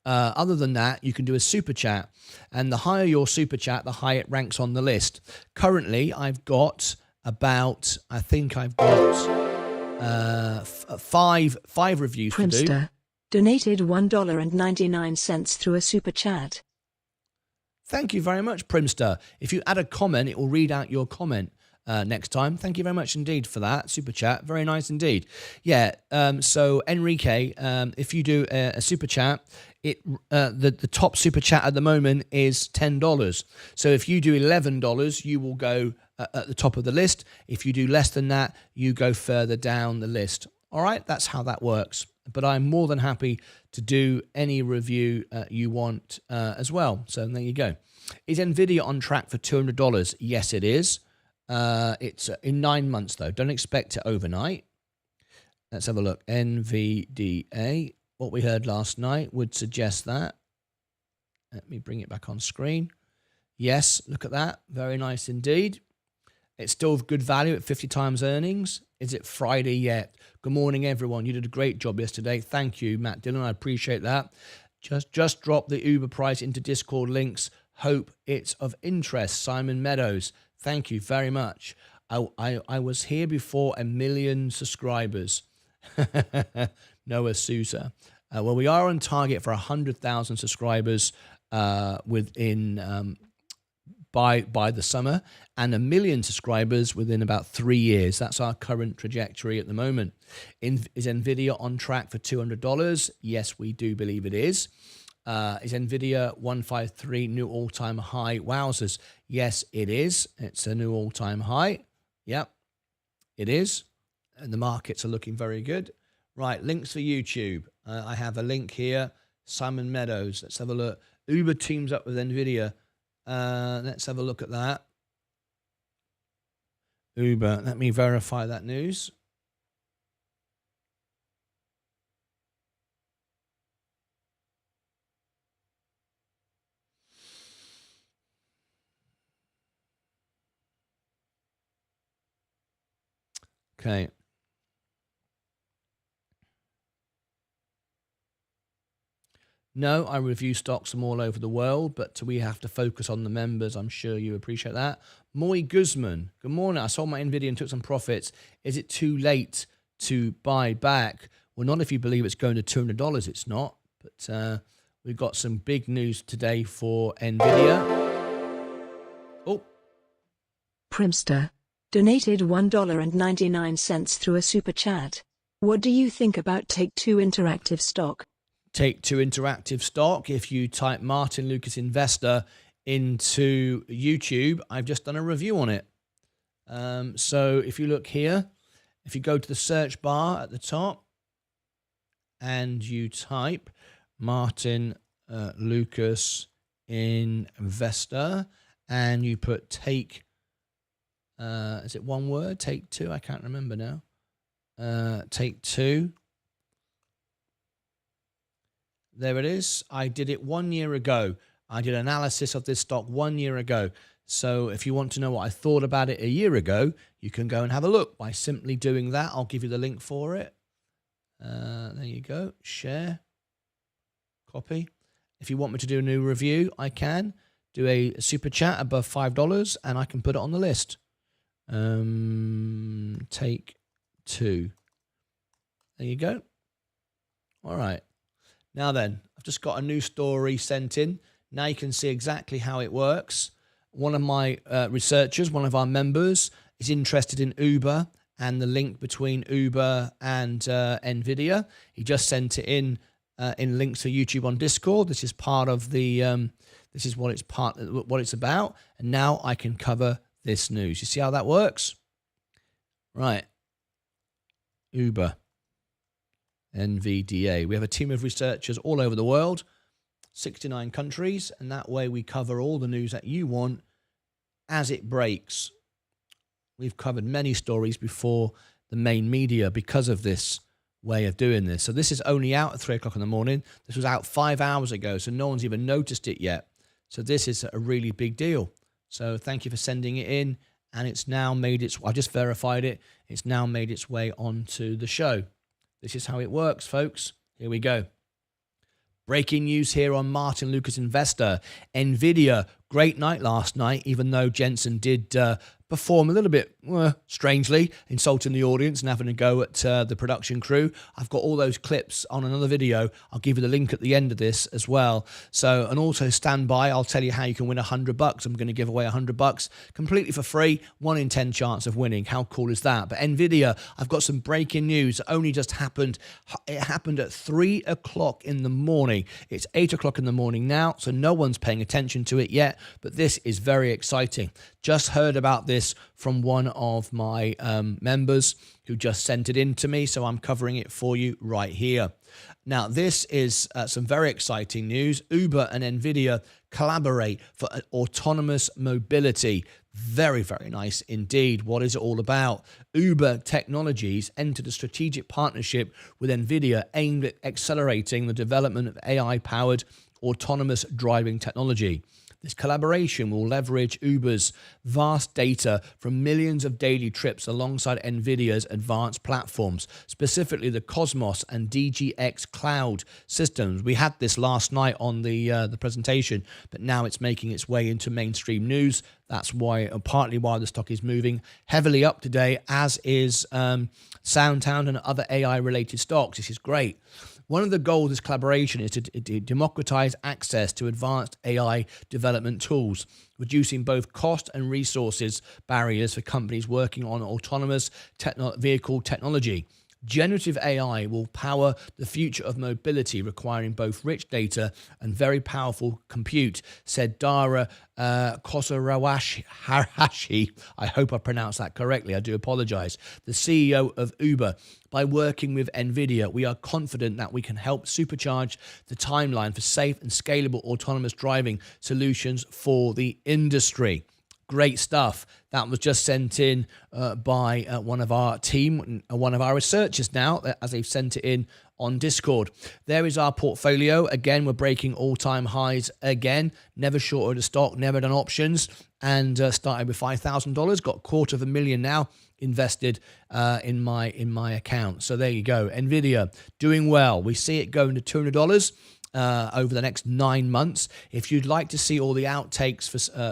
Other than that, you can do a super chat, and the higher your super chat, the higher it ranks on the list. Currently, I've got about, I think I've got five reviews to do. Primster donated $1.99 through a super chat. Thank you very much, Primster. If you add a comment, it will read out your comment next time. Thank you very much indeed for that super chat. Very nice indeed. Yeah. So Enrique, if you do a super chat, the top super chat at the moment is $10. So if you do $11, you will go at the top of the list. If you do less than that, you go further down the list. All right, that's how that works. But I'm more than happy to do any review you want as well. So there you go. Is Nvidia on track for $200? Yes, it is. It's in 9 months, though. Don't expect it overnight. Let's have a look. NVDA. What we heard last night would suggest that. Let me bring it back on screen. Yes, look at that. Very nice indeed. It's still good value at 50 times earnings. Is it Friday yet? Good morning, everyone. You did a great job yesterday. Thank you, Matt Dillon. I appreciate that. Just drop the Uber price into Discord links. Hope it's of interest. Simon Meadows. Thank you very much. I was here before 1 million subscribers. Noah Sousa. Well, we are on target for 100,000 subscribers within by the summer, and 1 million subscribers within about 3 years. That's our current trajectory at the moment. Is Nvidia on track for $200? Yes, we do believe it is. Is Nvidia 153 new all-time high? Wowzers. Yes, it is. It's a new all-time high. Yep, it is. And the markets are looking very good. Right, links for YouTube. I have a link here. Simon Meadows. Let's have a look. Uber teams up with Nvidia. Let's have a look at that. Uber. Let me verify that news. Okay. No, I review stocks from all over the world, but we have to focus on the members. I'm sure you appreciate that. Moy Guzman, good morning. I sold my Nvidia and took some profits. Is it too late to buy back? Well, not if you believe it's going to $200. It's not. But we've got some big news today for Nvidia. Oh. Primster donated $1.99 through a super chat. What do you think about Take-Two Interactive stock? Take-Two Interactive stock. If you type Martyn Lucas Investor into YouTube, I've just done a review on it. So if you look here, if you go to the search bar at the top and you type Martyn Lucas Investor and you put take, is it one word? Take-Two? I can't remember now. Take-Two. There it is. I did it 1 year ago. I did analysis of this stock 1 year ago. So if you want to know what I thought about it a year ago, you can go and have a look by simply doing that. I'll give you the link for it. There you go. Share. Copy. If you want me to do a new review, I can do a super chat above $5 and I can put it on the list. Take 2. There you go. All right. Now then, I've just got a new story sent in. Now you can see exactly how it works. One of my researchers, one of our members, is interested in Uber and the link between Uber and Nvidia. He just sent it in links to YouTube on Discord. This is part of the. This is what it's about. And now I can cover this news. You see how that works? Right. Uber. NVDA. We have a team of researchers all over the world, 69 countries, and that way we cover all the news that you want as it breaks. We've covered many stories before the main media because of this way of doing this. So this is only out at 3 o'clock in the morning. This was out 5 hours ago, so no one's even noticed it yet. So this is a really big deal. So thank you for sending it in, and it's now made its, I just verified it, it's now made its way onto the show. This is how it works, folks. Here we go. Breaking news here on Martyn Lucas Investor. Nvidia, great night last night, even though Jensen did perform a little bit strangely, insulting the audience and having a go at the production crew. I've got all those clips on another video. I'll give you the link at the end of this as well. So, and also stand by. I'll tell you how you can win $100. I'm going to give away $100 completely for free. 1 in 10 chance of winning. How cool is that? But Nvidia, I've got some breaking news. It only just happened. It happened at 3 o'clock in the morning. It's 8 o'clock in the morning now, so no one's paying attention to it yet. But this is very exciting. Just heard about this from one of my members who just sent it in to me, so I'm covering it for you right here. Now, this is some very exciting news. Uber and Nvidia collaborate for autonomous mobility. Very, very nice indeed. What is it all about? Uber Technologies entered a strategic partnership with Nvidia aimed at accelerating the development of AI-powered autonomous driving technology. This collaboration will leverage Uber's vast data from millions of daily trips alongside Nvidia's advanced platforms, specifically the Cosmos and DGX cloud systems. We had this last night on the presentation, but now it's making its way into mainstream news. That's why, partly why the stock is moving heavily up today, as is SoundHound and other AI-related stocks. This is great. One of the goals of this collaboration is to democratize access to advanced AI development tools, reducing both cost and resources barriers for companies working on autonomous vehicle technology. Generative AI will power the future of mobility, requiring both rich data and very powerful compute, said Dara Khosrowshahi. I hope I pronounced that correctly. I do apologize. The CEO of Uber. By working with Nvidia, we are confident that we can help supercharge the timeline for safe and scalable autonomous driving solutions for the industry. Great stuff. That was just sent in by one of our team, one of our researchers now, as they've sent it in on Discord. There is our portfolio. Again, we're breaking all-time highs again. Never shorted a stock, never done options, and started with $5,000. Got $250,000 now invested in my account. So there you go. Nvidia doing well. We see it going to $200. Over the next 9 months. If you'd like to see all the outtakes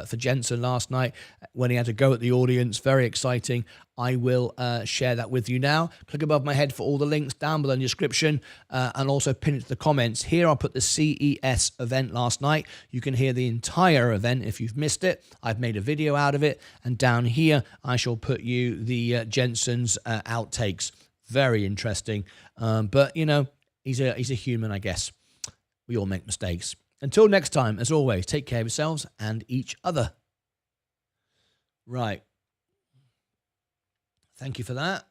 for Jensen last night when he had to go at the audience, very exciting, I will share that with you now. Click above my head for all the links down below in the description, and also pin it to the comments. Here I'll put the CES event last night. You can hear the entire event if you've missed it. I've made a video out of it, and down here I shall put you the Jensen's outtakes. Very interesting, but you know, he's a human, I guess. We all make mistakes. Until next time, as always, take care of yourselves and each other. Right. Thank you for that.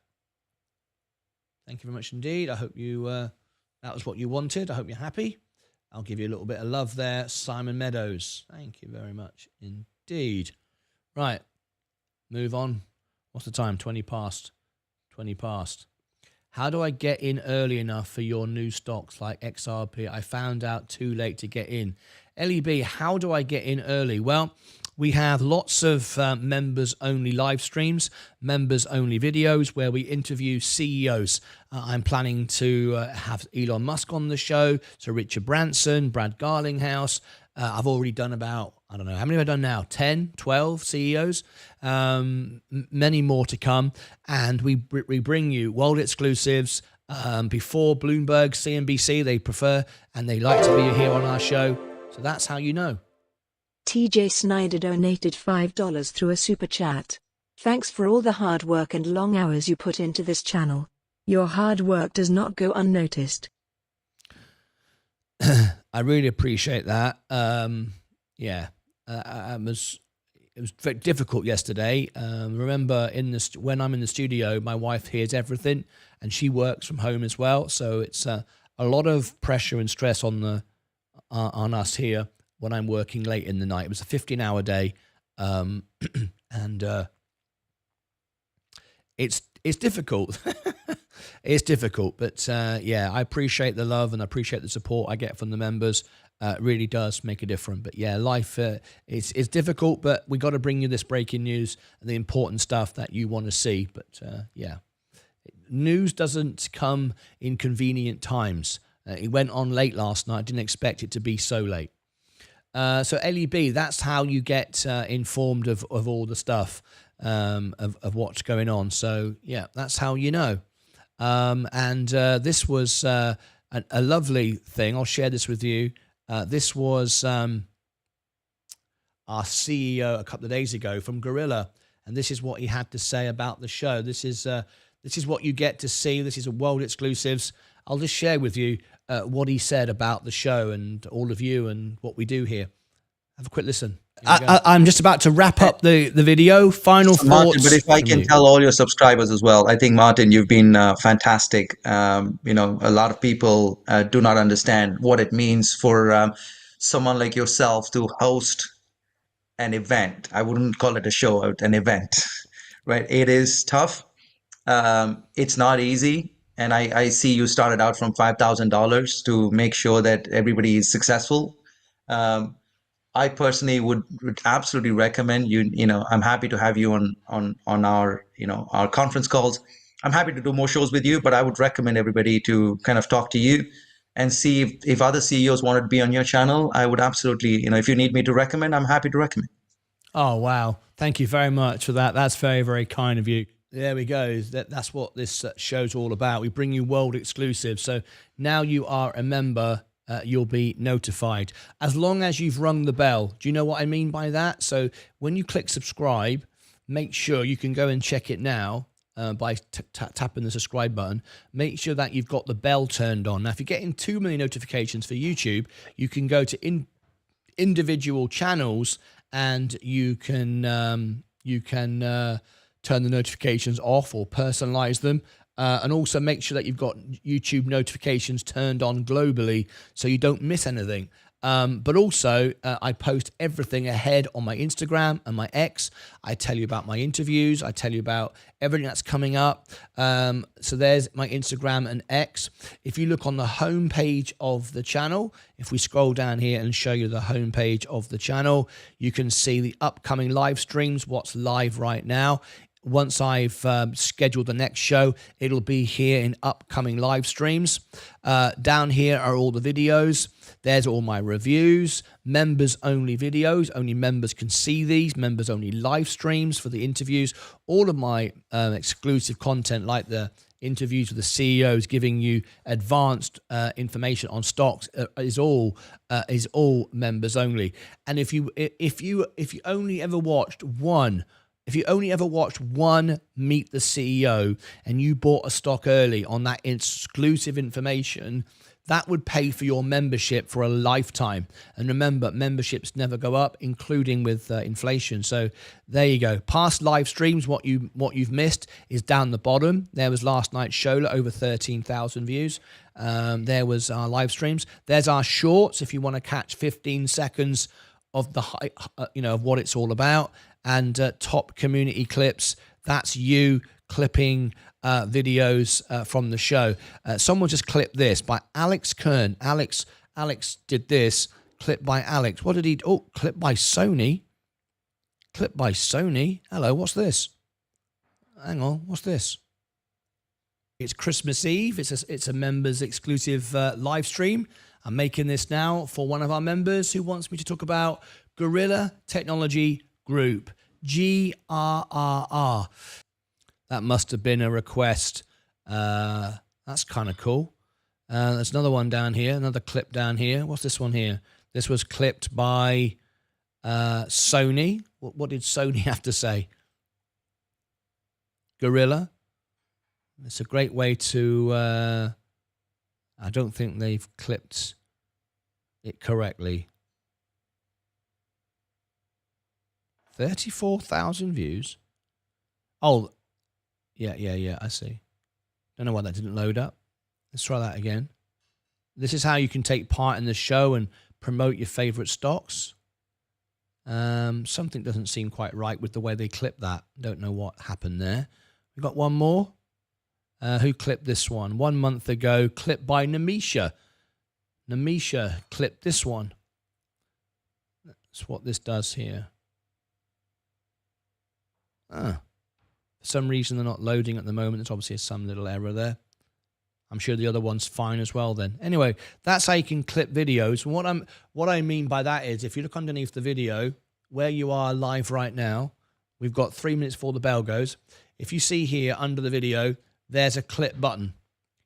Thank you very much indeed. I hope you that was what you wanted. I hope you're happy. I'll give you a little bit of love there, Simon Meadows. Thank you very much indeed. Right. Move on. What's the time? 20 past. 20 past. How do I get in early enough for your new stocks like XRP? I found out too late to get in. LEB, how do I get in early? Well, we have lots of members-only live streams, members-only videos where we interview CEOs. I'm planning to have Elon Musk on the show, so Richard Branson, Brad Garlinghouse, I've already done about, I don't know, how many have I done now? 10, 12 CEOs, many more to come. And we bring you world exclusives before Bloomberg, CNBC, they prefer, and they like to be here on our show. So that's how you know. TJ Snyder donated $5 through a super chat. Thanks for all the hard work and long hours you put into this channel. Your hard work does not go unnoticed. I really appreciate that. It was very difficult yesterday. Remember, when I'm in the studio, my wife hears everything, and she works from home as well. So it's a lot of pressure and stress on us here when I'm working late in the night. It was a 15-hour day, and it's difficult. It's difficult, but I appreciate the love and I appreciate the support I get from the members. It really does make a difference. But yeah, life it's difficult, but we got to bring you this breaking news and the important stuff that you want to see. But news doesn't come in convenient times. It went on late last night. I didn't expect it to be so late. So LEB, that's how you get informed of all the stuff, of what's going on. So yeah, that's how you know. This was a lovely thing. I'll share this with you. This was our CEO a couple of days ago from Gorilla, and this is what he had to say about the show. This is what you get to see. This is a world exclusives. I'll just share with you what he said about the show and all of you and what we do here. Have a quick listen. I'm just about to wrap up the video. Final thoughts. Martyn, but if I can tell all your subscribers as well, I think, Martyn, you've been fantastic. A lot of people do not understand what it means for someone like yourself to host an event. I wouldn't call it a show, an event, right? It is tough. It's not easy. And I see you started out from $5,000 to make sure that everybody is successful. I personally would absolutely recommend you. I'm happy to have you on our our conference calls. I'm happy to do more shows with you, but I would recommend everybody to kind of talk to you and see if other CEOs wanted to be on your channel. I would absolutely, if you need me to recommend, I'm happy to recommend. Oh wow! Thank you very much for that. That's very, very kind of you. There we go. That's what this show's all about. We bring you world exclusive. So now you are a member. You'll be notified as long as you've rung the bell. Do you know what I mean by that? So when you click subscribe, make sure you can go and check it now by tapping the subscribe button. Make sure that you've got the bell turned on. Now, if you're getting too many notifications for YouTube, you can go to individual channels and you can turn the notifications off or personalize them. And also make sure that you've got YouTube notifications turned on globally so you don't miss anything. But also, I post everything ahead on my Instagram and my X. I tell you about my interviews. I tell you about everything that's coming up. So there's my Instagram and X. If you look on the homepage of the channel, if we scroll down here and show you the homepage of the channel, you can see the upcoming live streams, what's live right now. Once I've scheduled the next show, it'll be here in upcoming live streams. Down here are all the videos. There's all my reviews, members-only videos. Only members can see these. Members-only live streams for the interviews. All of my exclusive content, like the interviews with the CEOs, giving you advanced information on stocks, is all members only. And if you only ever watched one. If you only ever watched one Meet the CEO and you bought a stock early on that exclusive information, that would pay for your membership for a lifetime. And remember, memberships never go up, including with inflation. So there you go. Past live streams, what you've missed is down the bottom. There was last night's show, over 13,000 views. There was our live streams. There's our shorts if you want to catch 15 seconds of the of what it's all about. And top community clips, that's you clipping videos from the show. Someone just clipped this by Alex Kern. Alex did this, clip by Alex. What did he do? Oh, clip by Sony. Clip by Sony. Hello, what's this? Hang on, what's this? It's Christmas Eve. It's a members exclusive live stream. I'm making this now for one of our members who wants me to talk about Gorilla Technology Group, GRRR. That must have been a request. That's kind of cool. There's another one down here, another clip down here. What's this one here? This was clipped by Sony. What did Sony have to say? Gorilla. It's a great way to... I don't think they've clipped it correctly. 34,000 views. Oh, yeah, I see. Don't know why that didn't load up. Let's try that again. This is how you can take part in the show and promote your favorite stocks. Something doesn't seem quite right with the way they clipped that. Don't know what happened there. We got one more. Who clipped this one? 1 month ago, clipped by Namisha. Namisha clipped this one. That's what this does here. For some reason, they're not loading at the moment. There's obviously some little error there. I'm sure the other one's fine as well then. Anyway, that's how you can clip videos. And what I mean by that is, if you look underneath the video, where you are live right now, we've got 3 minutes before the bell goes. If you see here under the video, there's a clip button.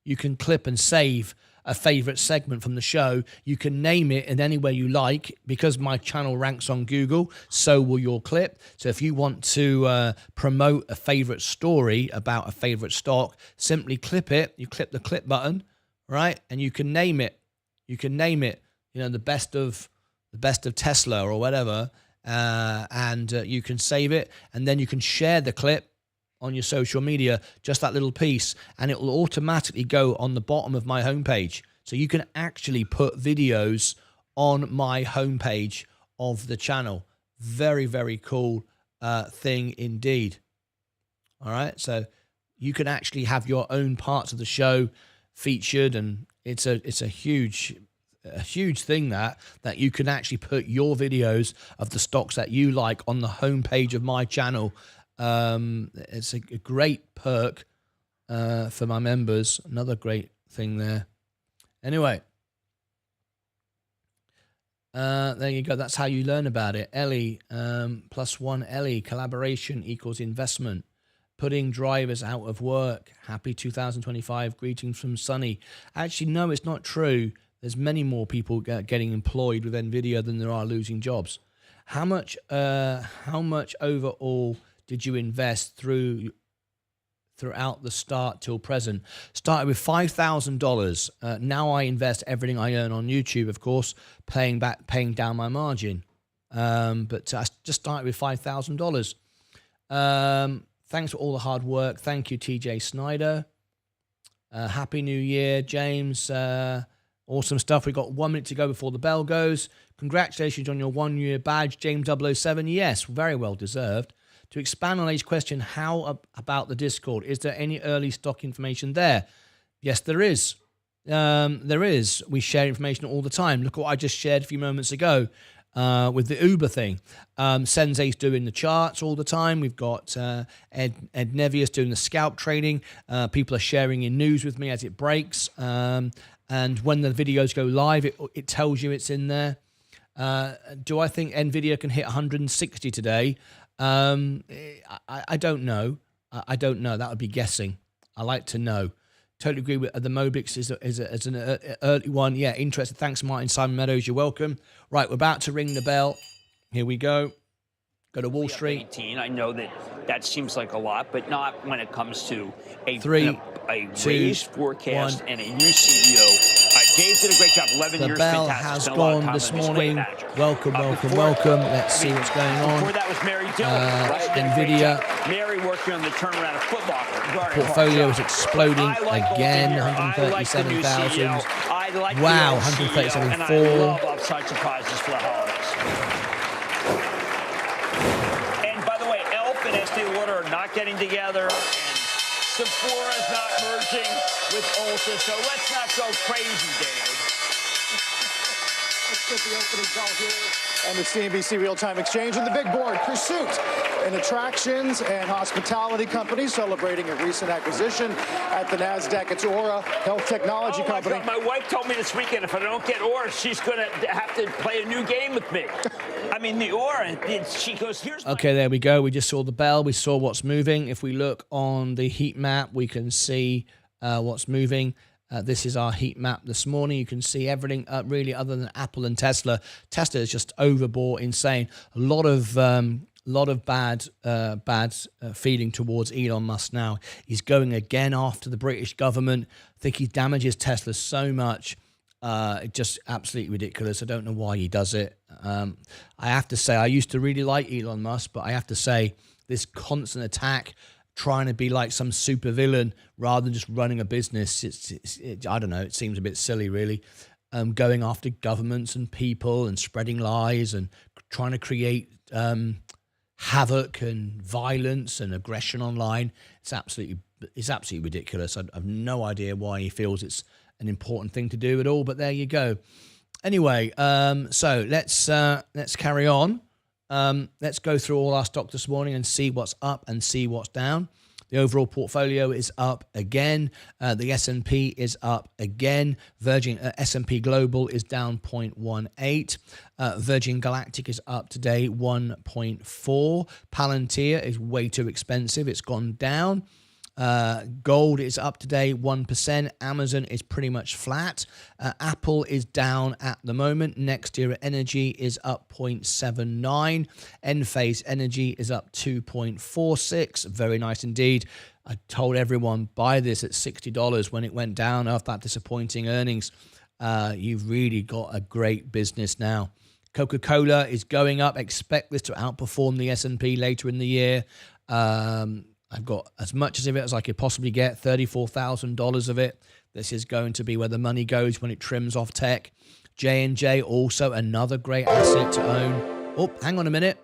You can clip and save a favorite segment from the show. You can name it in any way you like. Because my channel ranks on Google, so will your clip. So if you want to promote a favorite story about a favorite stock, simply clip it. You clip the clip button, right? And you can name it. You can name it, you know, the best of Tesla or whatever. And you can save it, and then you can share the clip on your social media, just that little piece, and it will automatically go on the bottom of my homepage. So you can actually put videos on my homepage of the channel. Very, very cool thing indeed. All right, so you can actually have your own parts of the show featured, and it's a huge thing that you can actually put your videos of the stocks that you like on the homepage of my channel. It's a great perk for my members. Another great thing there. Anyway, there you go. That's how you learn about it. Ellie, +1 Ellie, collaboration equals investment. Putting drivers out of work. Happy 2025. Greetings from Sunny. Actually, no, it's not true. There's many more people getting employed with Nvidia than there are losing jobs. How much overall did you invest throughout the start till present? Started with $5,000. Now I invest everything I earn on YouTube, of course, paying down my margin. But I just started with $5,000. Thanks for all the hard work. Thank you, TJ Snyder. Happy New Year, James. Awesome stuff. We've got 1 minute to go before the bell goes. Congratulations on your 1 year badge, James 007. Yes, very well deserved. To expand on A's question, how about the Discord? Is there any early stock information there? Yes, there is. There is. We share information all the time. Look at what I just shared a few moments ago with the Uber thing. Sensei's doing the charts all the time. We've got Ed Nevius doing the scalp trading. People are sharing in news with me as it breaks. And when the videos go live, it tells you it's in there. Do I think Nvidia can hit 160 today? I don't know. I don't know. That would be guessing. I like to know. Totally agree with the Mobix is an early one. Yeah, interested. Thanks, Martin. Simon Meadows, you're welcome. Right, we're about to ring the bell. Here we go. Go to Wall Street. 18. I know that seems like a lot, but not when it comes to a raised forecast and a new CEO. Dave did a great job. 11 years, the bell fantastic. has gone this morning. Welcome. Let's see what's going on. Before that was Mary Dillon. Nvidia. Mary working on the turnaround of Foot Locker. Portfolio is exploding again. 137,000. Wow, 137.4. And I love upside surprises for the holidays. And by the way, Elf and Estee Lauder are not getting together. Sephora's not merging with Ulta, so let's not go crazy, David. Let's get the opening call here. And the CNBC Real-Time Exchange and the big board, Pursuit, an attractions and hospitality company celebrating a recent acquisition at the NASDAQ. It's Aura Health Technology Company. God, my wife told me this weekend if I don't get Aura, she's going to have to play a new game with me. I mean, the Aura, she goes, here's Okay, there we go. We just saw the bell. We saw what's moving. If we look on the heat map, we can see what's moving. This is our heat map this morning. You can see everything really other than Apple and Tesla. Tesla is just overbought, insane. A lot of bad feeling towards Elon Musk now. He's going again after the British government. I think he damages Tesla so much. It's just absolutely ridiculous. I don't know why he does it. I have to say, I used to really like Elon Musk, but I have to say this constant attack, trying to be like some super villain rather than just running a business. I don't know. It seems a bit silly, really. Going after governments and people and spreading lies and trying to create havoc and violence and aggression online. It's absolutely ridiculous. I have no idea why he feels it's an important thing to do at all. But there you go. Anyway, so let's carry on. Let's go through all our stock this morning and see what's up and see what's down. The overall portfolio is up again. The S&P is up again. Virgin S&P Global is down 0.18. Virgin Galactic is up today 1.4. Palantir is way too expensive. It's gone down. Gold is up today 1%. Amazon is pretty much flat. Apple is down at the moment. Next Era Energy is up 0.79. Enphase Energy is up 2.46. Very nice indeed. I told everyone buy this at $60 when it went down after that disappointing earnings. You've really got a great business now. Coca-Cola is going up. Expect this to outperform the S&P later in the year. I've got as much of it as I could possibly get, $34,000 of it. This is going to be where the money goes when it trims off tech. J&J, also another great asset to own. Oh, hang on a minute.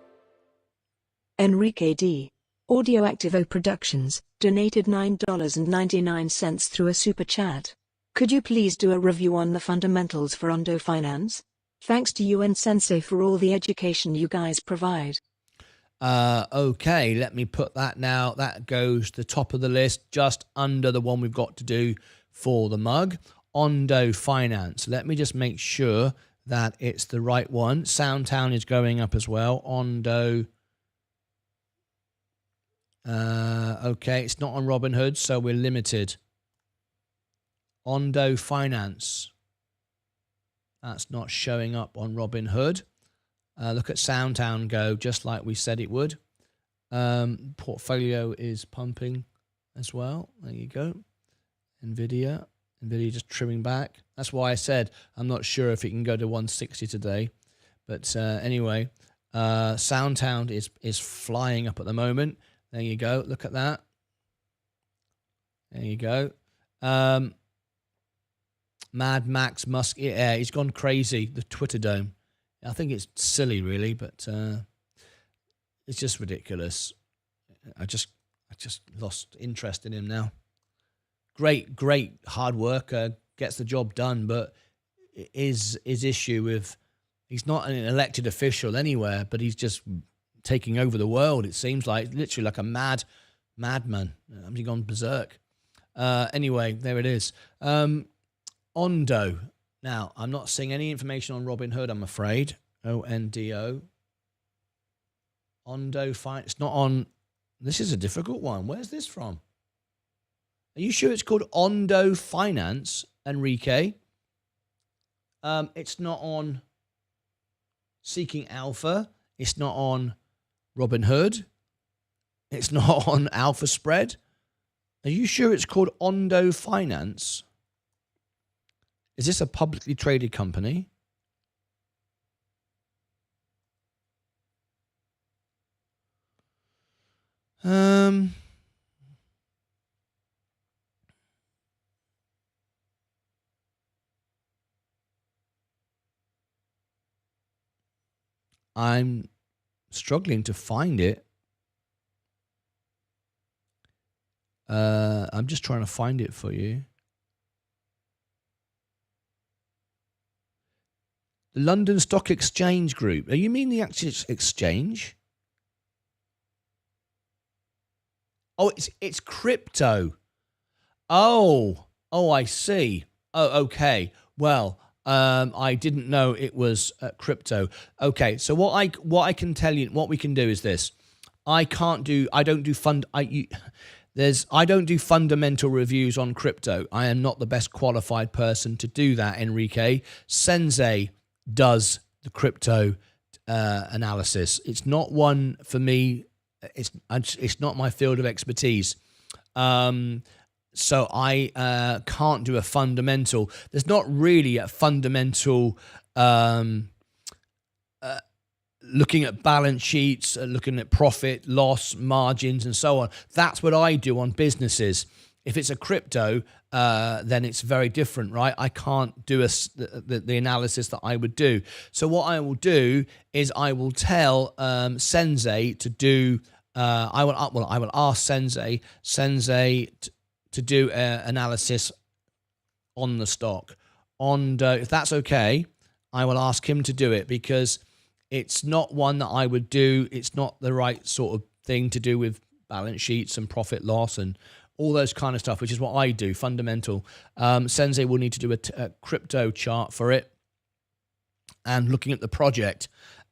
Enrique D. Audio Activo Productions donated $9.99 through a super chat. Could you please do a review on the fundamentals for Ondo Finance? Thanks to you and Sensei for all the education you guys provide. Okay, let me put that now. That goes to the top of the list, just under the one we've got to do for the mug. Ondo Finance. Let me just make sure that it's the right one. SoundHound is going up as well. Ondo. Okay, it's not on Robinhood, so we're limited. Ondo Finance. That's not showing up on Robinhood. Look at SoundHound go, just like we said it would. Portfolio is pumping as well. There you go. Nvidia just trimming back. That's why I said I'm not sure if it can go to 160 today. But anyway, SoundHound is flying up at the moment. There you go. Look at that. There you go. Mad Max Musk, yeah, he's gone crazy. The Twitter dome. I think it's silly, really, but it's just ridiculous. I just lost interest in him now. Great hard worker, gets the job done, but his issue with he's not an elected official anywhere, but he's just taking over the world. It seems like literally like a madman. He's gone berserk. Anyway, there it is. Ondo. Now, I'm not seeing any information on Robinhood, I'm afraid. ONDO. Ondo Finance. It's not on. This is a difficult one. Where's this from? Are you sure it's called Ondo Finance, Enrique? It's not on Seeking Alpha. It's not on Robinhood. It's not on Alpha Spread. Are you sure it's called Ondo Finance? Is this a publicly traded company? I'm struggling to find it. I'm just trying to find it for you. London Stock Exchange Group. You mean the actual exchange? Oh, it's crypto. Oh, I see. Oh, okay. Well, I didn't know it was crypto. Okay, so what I can tell you, what we can do is this. I don't do fundamental reviews on crypto. I am not the best qualified person to do that, Enrique. Sensei does the crypto analysis. It's not one for me. It's not my field of expertise. So I can't do a fundamental. There's not really a fundamental looking at balance sheets, looking at profit, loss, margins, and so on. That's what I do on businesses. If it's a crypto, then it's very different, right? I can't do the analysis that I would do. So what I will do is I will tell Sensei to do. I will ask Sensei to do analysis on the stock. If that's okay, I will ask him to do it because it's not one that I would do. It's not the right sort of thing to do with balance sheets and profit loss and all those kind of stuff, which is what I do, fundamental. Sensei will need to do a crypto chart for it and looking at the project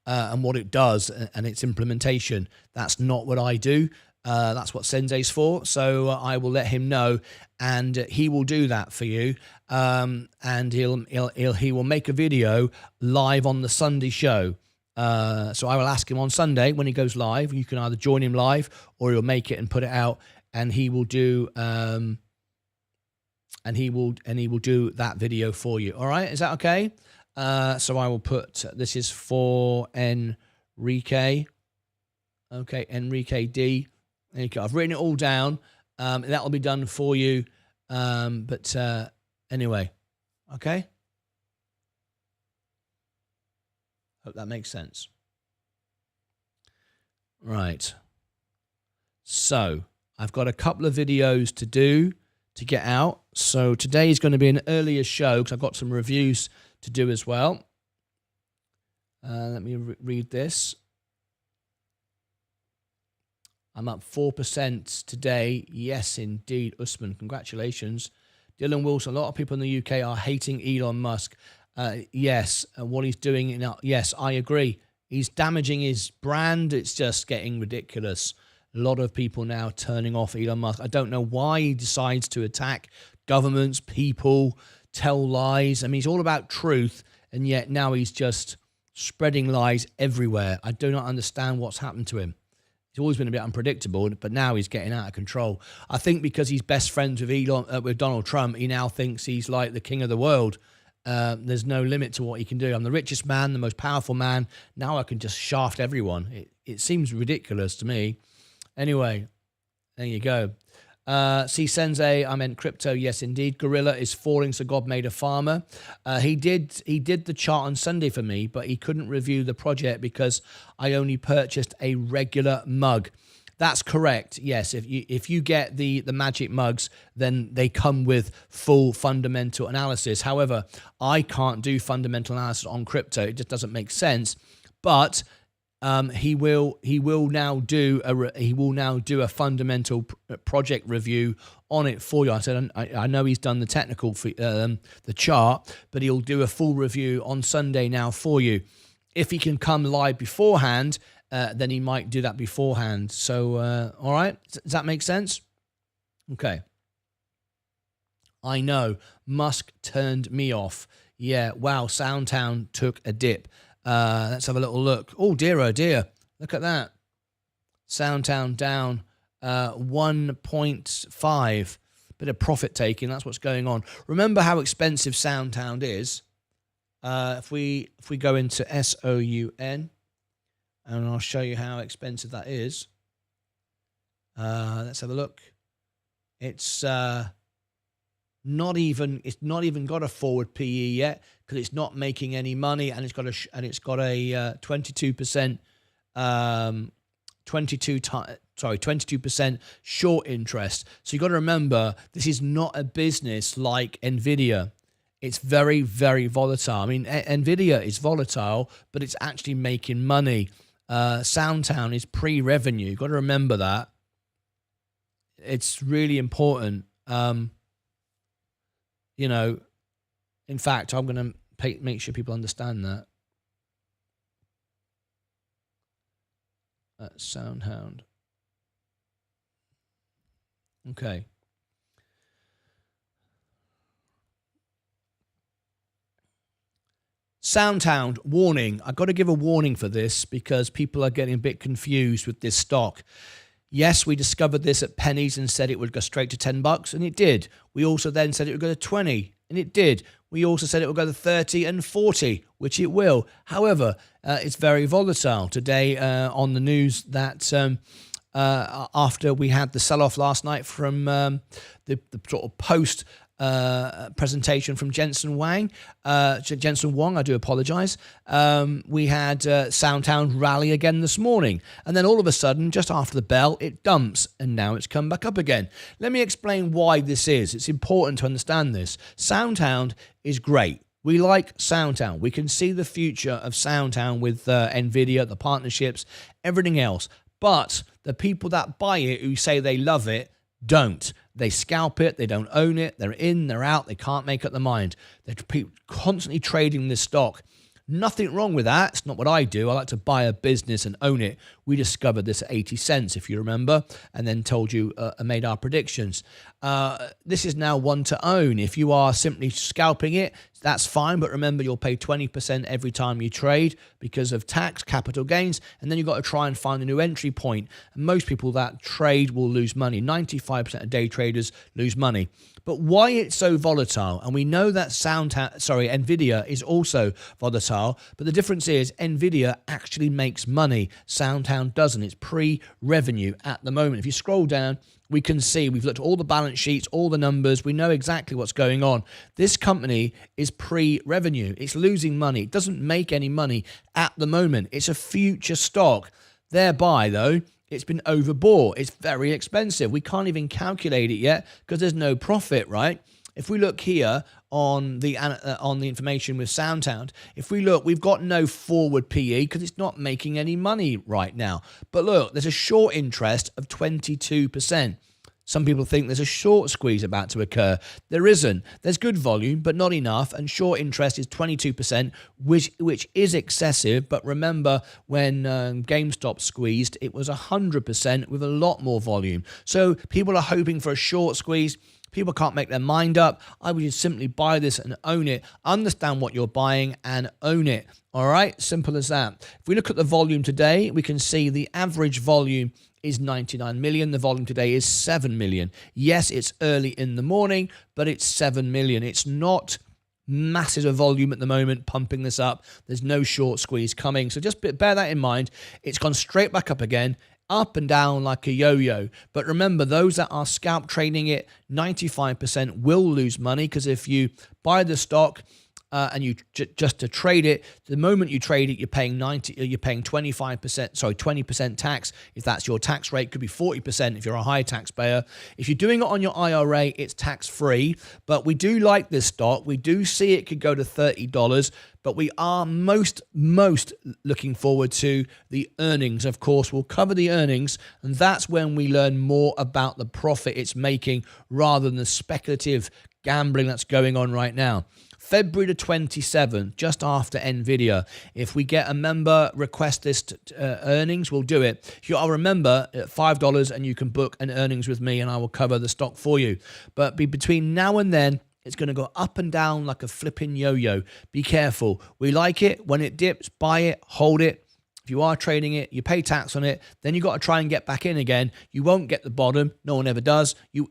and what it does and its implementation. That's not what I do. That's what Sensei's for. So I will let him know, and he will do that for you. And he will make a video live on the Sunday show. So I will ask him on Sunday when he goes live. You can either join him live or he'll make it and put it out, and he will do and he will do that video for you. All right, is that okay? So I will put this is for Enrique. Okay, Enrique D. There you go. I've written it all down. That will be done for you. But anyway, okay. Hope that makes sense. Right. So I've got a couple of videos to do to get out. So today is going to be an earlier show because I've got some reviews to do as well. Let me read this. I'm up 4% today. Yes, indeed. Usman, congratulations. Dylan Wilson, a lot of people in the UK are hating Elon Musk. Yes, what he's doing. Yes, I agree. He's damaging his brand. It's just getting ridiculous. A lot of people now turning off Elon Musk. I don't know why he decides to attack governments, people, tell lies. I mean, he's all about truth, and yet now he's just spreading lies everywhere. I do not understand what's happened to him. He's always been a bit unpredictable, but now he's getting out of control. I think because he's best friends with Donald Trump, he now thinks he's like the king of the world. There's no limit to what he can do. I'm the richest man, the most powerful man. Now I can just shaft everyone. It seems ridiculous to me. Anyway, there you go. See, Sensei, I meant crypto. Yes, indeed. Gorilla is falling, so God made a farmer. He did the chart on Sunday for me, but he couldn't review the project because I only purchased a regular mug. That's correct. Yes, if you get the magic mugs, then they come with full fundamental analysis. However, I can't do fundamental analysis on crypto. It just doesn't make sense. But he will now do a fundamental project review on it for you. I said I know he's done the technical for the chart, but he'll do a full review on Sunday now for you. If he can come live beforehand, then he might do that beforehand. So all right, does that make sense? Okay. I know Musk turned me off. Yeah. Wow. SoundHound took a dip. Let's have a little look. Oh dear, look at that. SoundHound down 1.5. Bit of profit taking. That's what's going on. Remember how expensive SoundHound is. If we go into SOUN, and I'll show you how expensive that is. Let's have a look. It's not even got a forward PE yet because it's not making any money, and it's got a 22% 22% short interest. So you got to remember, this is not a business like Nvidia. It's very, very volatile. I mean, Nvidia is volatile, but it's actually making money. SoundHound is pre-revenue. You've got to remember that. It's really important. You know, in fact, I'm going to make sure people understand that. SoundHound. Okay. SoundHound, warning. I've got to give a warning for this because people are getting a bit confused with this stock. Yes, we discovered this at pennies and said it would go straight to $10, and it did. We also then said it would go to 20, and it did. We also said it would go to 30 and 40, which it will. However, it's very volatile. Today on the news that after we had the sell-off last night from the sort of post presentation from Jensen Wang, I do apologize. We had SoundHound rally again this morning, and then all of a sudden, just after the bell, it dumps, and now it's come back up again. Let me explain why this is. It's important to understand this. SoundHound is great. We like SoundHound. We can see the future of SoundHound with Nvidia, the partnerships, everything else. But the people that buy it, who say they love it, don't. They scalp it. They don't own it. They're in, they're out. They can't make up their mind. They're constantly trading this stock. Nothing wrong with that. It's not what I do. I like to buy a business and own it. We discovered this at 80 cents, if you remember, and then told you, made our predictions. This is now one to own. If you are simply scalping it, that's fine, but remember you'll pay 20% every time you trade because of tax, capital gains, and then you've got to try and find a new entry point. And most people that trade will lose money. 95% of day traders lose money. But why it's so volatile, and we know that Nvidia is also volatile, but the difference is Nvidia actually makes money. SoundHound doesn't. It's pre-revenue at the moment. If you scroll down, we can see we've looked at all the balance sheets, all the numbers. We know exactly what's going on. This company is pre-revenue. It's losing money. It doesn't make any money at the moment. It's a future stock. Thereby, though, it's been overbought. It's very expensive. We can't even calculate it yet because there's no profit, right? If we look here on the information with SoundHound, if we look, we've got no forward PE because it's not making any money right now. But look, there's a short interest of 22%. Some people think there's a short squeeze about to occur. There isn't. There's good volume, but not enough, and short interest is 22%, which is excessive. But remember, when GameStop squeezed, it was 100% with a lot more volume. So people are hoping for a short squeeze. People can't make their mind up. I would just simply buy this and own it. Understand what you're buying and own it. All right? Simple as that. If we look at the volume today, we can see the average volume is 99 million. The volume today is 7 million. Yes, it's early in the morning, but it's 7 million. It's not massive volume at the moment pumping this up. There's no short squeeze coming. So just bear that in mind. It's gone straight back up again, up and down like a yo-yo. But remember, those that are scalp trading it, 95% will lose money, because if you buy the stock and you just to trade it, the moment you trade it, you're paying 20% tax. If that's your tax rate, could be 40% if you're a high taxpayer. If you're doing it on your IRA, it's tax free. But we do like this stock. We do see it could go to $30. But we are most looking forward to the earnings. Of course, we'll cover the earnings, and that's when we learn more about the profit it's making rather than the speculative gambling that's going on right now. February the 27th, just after Nvidia. If we get a member request list earnings, we'll do it. I'll remember at $5 and you can book an earnings with me and I will cover the stock for you. But between now and then, it's going to go up and down like a flipping yo-yo. Be careful. We like it. When it dips, buy it, hold it. If you are trading it, you pay tax on it, then you've got to try and get back in again. You won't get the bottom. No one ever does. You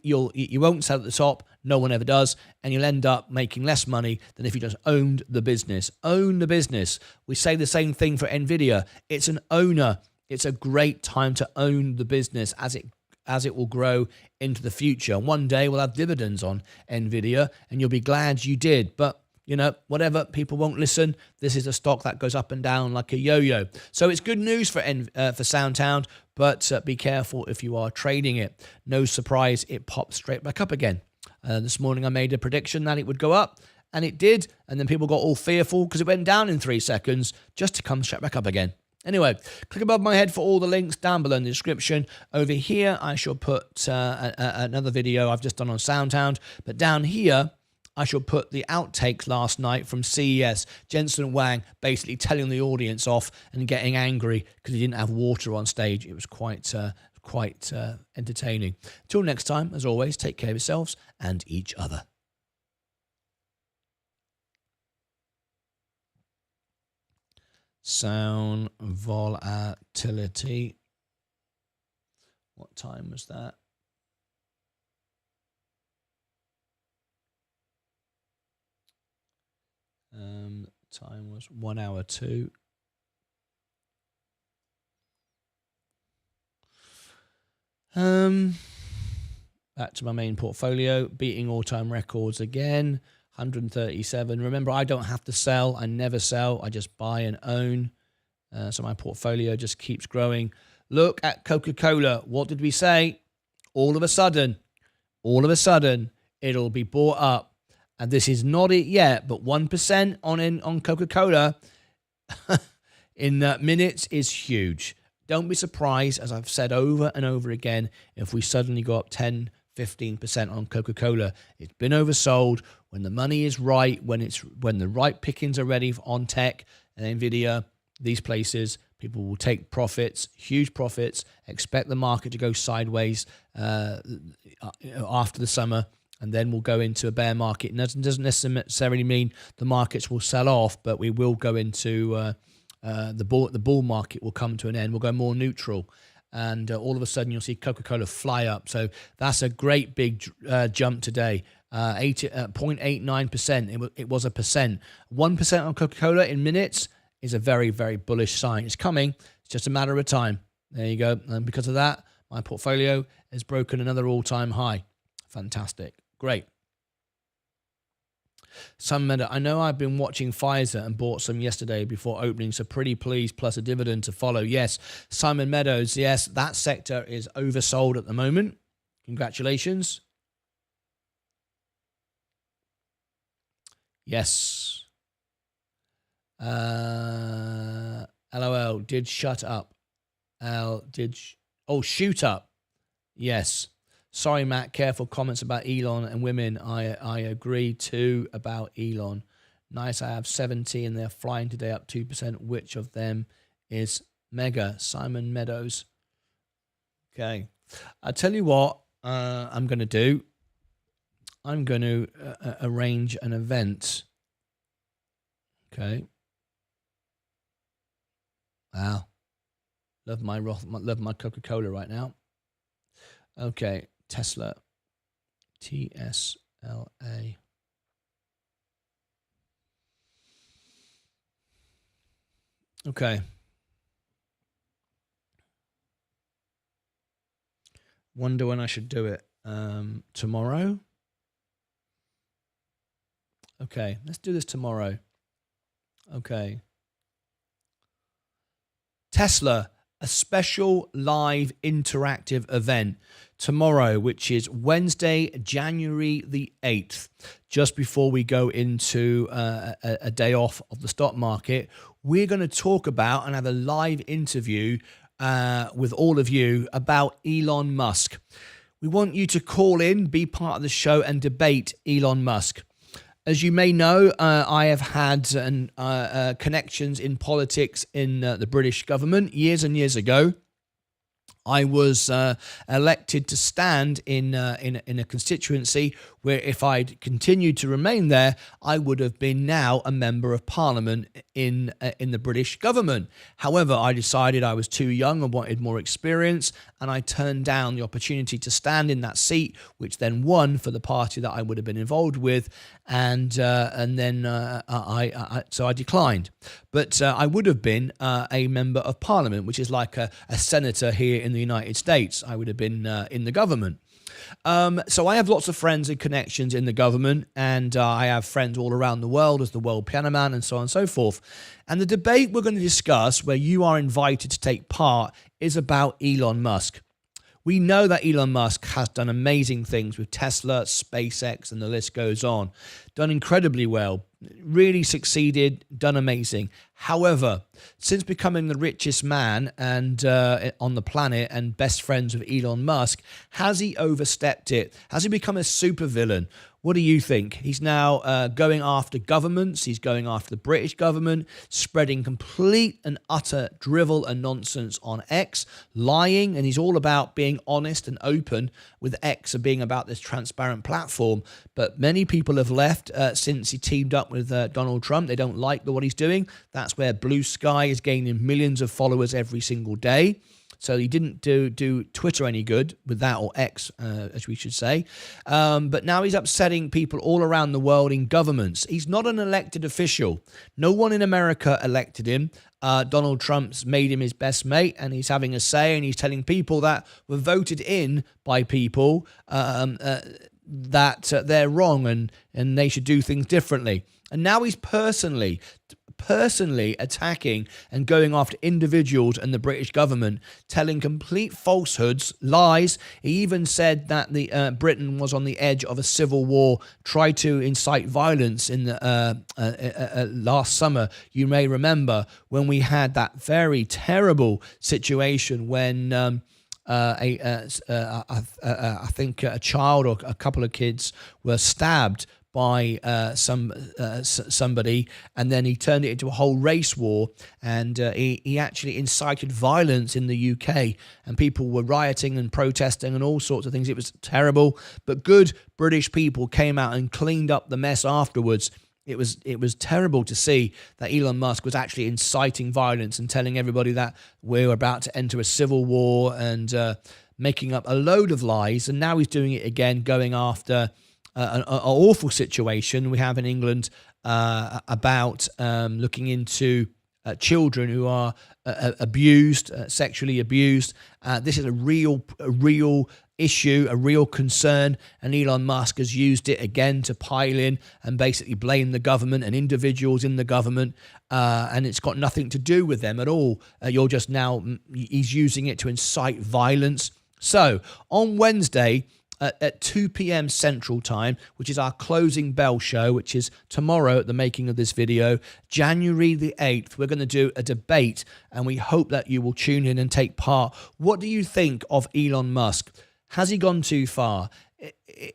won't sell at the top. No one ever does. And you'll end up making less money than if you just owned the business. Own the business. We say the same thing for Nvidia. It's an owner. It's a great time to own the business as it will grow into the future. One day we'll have dividends on Nvidia and you'll be glad you did. But you know, whatever, people won't listen. This is a stock that goes up and down like a yo-yo. So it's good news for SoundHound, but be careful if you are trading it. No surprise, it pops straight back up again. This morning I made a prediction that it would go up, and it did. And then people got all fearful because it went down in 3 seconds just to come straight back up again. Anyway, click above my head for all the links down below in the description. Over here, I shall put another video I've just done on SoundHound. But down here, I shall put the outtakes last night from CES. Jensen Huang basically telling the audience off and getting angry because he didn't have water on stage. It was quite entertaining. Till next time, as always, take care of yourselves and each other. Sound volatility. What time was that? Time was 1 hour 2. Back to my main portfolio, beating all-time records again. 137. Remember, I don't have to sell. I never sell. I just buy and own. So my portfolio just keeps growing. Look at Coca-Cola. What did we say? All of a sudden, it'll be bought up. And this is not it yet, but 1% on Coca-Cola in minutes is huge. Don't be surprised, as I've said over and over again, if we suddenly go up 10, 15% on Coca-Cola. It's been oversold. When the money is right, when the right pickings are ready on tech and Nvidia, these places, people will take profits, huge profits, expect the market to go sideways after the summer, and then we'll go into a bear market. It doesn't necessarily mean the markets will sell off, but we will go into the bull market will come to an end. We'll go more neutral. And all of a sudden, you'll see Coca-Cola fly up. So that's a great big jump today. 0.89%. It was a percent. 1% on Coca-Cola in minutes is a very, very bullish sign. It's coming. It's just a matter of time. There you go. And because of that, my portfolio has broken another all-time high. Fantastic. Great. I know I've been watching Pfizer and bought some yesterday before opening, so pretty pleased, plus a dividend to follow. Yes, Simon Meadows, yes, that sector is oversold at the moment. Congratulations. Yes. LOL, did shut up. Shoot up. Yes. Sorry, Matt, careful comments about Elon and women. I agree too about Elon. Nice, I have 70 and they're flying today up 2%. Which of them is mega? Simon Meadows. Okay. I'll tell you what I'm going to do. I'm going to arrange an event. Okay. Wow. Love my Coca-Cola right now. Okay. Tesla, TSLA. Okay. Wonder when I should do it. Tomorrow? Okay, let's do this tomorrow. Okay. Tesla, a special live interactive event tomorrow, which is Wednesday, January the 8th, just before we go into a day off of the stock market. We're going to talk about and have a live interview with all of you about Elon Musk. We want you to call in, be part of the show, and debate Elon Musk. As you may know, I have had connections in politics in the British government years and years ago. I was elected to stand in a constituency where if I'd continued to remain there, I would have been now a member of parliament in the British government. However, I decided I was too young and wanted more experience, and I turned down the opportunity to stand in that seat, which then won for the party that I would have been involved with, so I declined. But I would have been a member of parliament, which is like a senator here in the United States. I would have been in the government. So I have lots of friends and connections in the government, and I have friends all around the world as the world piano man and so on and so forth. And the debate we're going to discuss, where you are invited to take part, is about Elon Musk. We know that Elon Musk has done amazing things with Tesla, SpaceX, and the list goes on. Done incredibly well, really succeeded, done amazing. However, since becoming the richest man and on the planet and best friends with Elon Musk, has he overstepped it? Has he become a supervillain? What do you think? He's now going after governments. He's going after the British government, spreading complete and utter drivel and nonsense on X, lying, and he's all about being honest and open, with X being about this transparent platform. But many people have left since he teamed up with Donald Trump. They don't like what he's doing. That's where Blue Sky is gaining millions of followers every single day. So he didn't do Twitter any good with that, or X, as we should say. But now he's upsetting people all around the world in governments. He's not an elected official. No one in America elected him. Donald Trump's made him his best mate, and he's having a say, and he's telling people that were voted in by people that they're wrong and they should do things differently. And now he's personally attacking and going after individuals and the British government, telling complete falsehoods, lies. He even said that the Britain was on the edge of a civil war, tried to incite violence in the last summer. You may remember when we had that very terrible situation when I think a child or a couple of kids were stabbed by somebody, and then he turned it into a whole race war, and he actually incited violence in the UK, and people were rioting and protesting and all sorts of things. It was terrible, but good British people came out and cleaned up the mess afterwards. It was terrible to see that Elon Musk was actually inciting violence and telling everybody that we're about to enter a civil war and making up a load of lies, and now he's doing it again, going after an awful situation we have in England about looking into children who are abused, sexually abused. This is a real issue, a real concern, and Elon Musk has used it again to pile in and basically blame the government and individuals in the government, and it's got nothing to do with them at all. He's using it to incite violence. So on Wednesday, at 2 p.m. Central Time, which is our closing bell show, which is tomorrow at the making of this video, January the 8th, we're going to do a debate, and we hope that you will tune in and take part. What do you think of Elon Musk? Has he gone too far?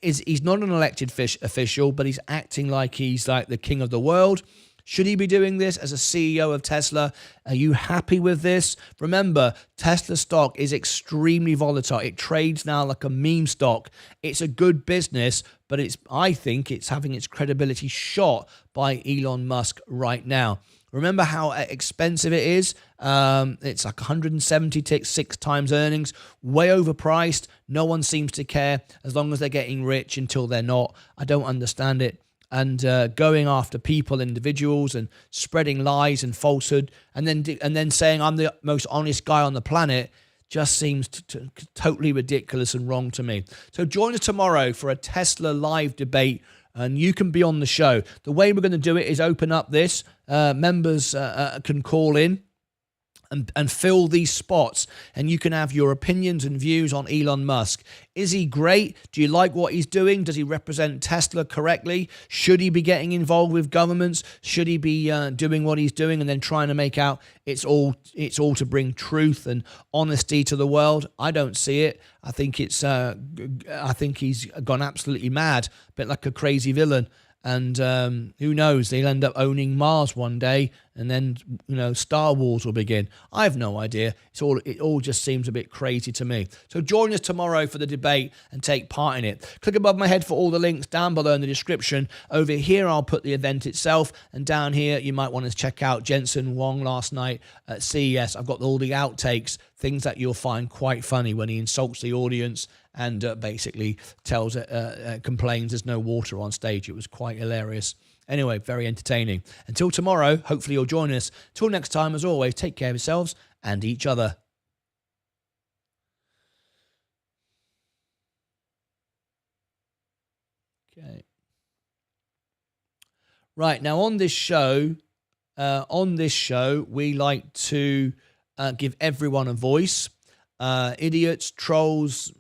He's not an elected official, but he's acting like he's like the king of the world. Should he be doing this as a CEO of Tesla? Are you happy with this? Remember, Tesla stock is extremely volatile. It trades now like a meme stock. It's a good business, but I think it's having its credibility shot by Elon Musk right now. Remember how expensive it is? It's like 176 times earnings, way overpriced. No one seems to care as long as they're getting rich until they're not. I don't understand it. And going after people, individuals, and spreading lies and falsehood, and then saying I'm the most honest guy on the planet, just seems totally ridiculous and wrong to me. So join us tomorrow for a Tesla live debate, and you can be on the show. The way we're going to do it is open up this. Members can call in and fill these spots, and you can have your opinions and views on Elon Musk. Is he great? Do you like what he's doing? Does he represent Tesla correctly? Should he be getting involved with governments? Should he be doing what he's doing and then trying to make out it's all to bring truth and honesty to the world? I don't see it. I think he's gone absolutely mad, a bit like a crazy villain. And who knows, they'll end up owning Mars one day, and then Star Wars will begin. I have no idea. It all just seems a bit crazy to me. So join us tomorrow for the debate and take part in it. Click above my head for all the links down below in the description. Over here I'll put the event itself, and down here you might want to check out Jensen Huang last night at CES. I've got all the outtakes, things that you'll find quite funny when he insults the audience and basically complains there's no water on stage. It was quite hilarious. Anyway, very entertaining. Until tomorrow, hopefully you'll join us. Till next time, as always, take care of yourselves and each other. Okay. Right, now on this show, we like to give everyone a voice. idiots, trolls,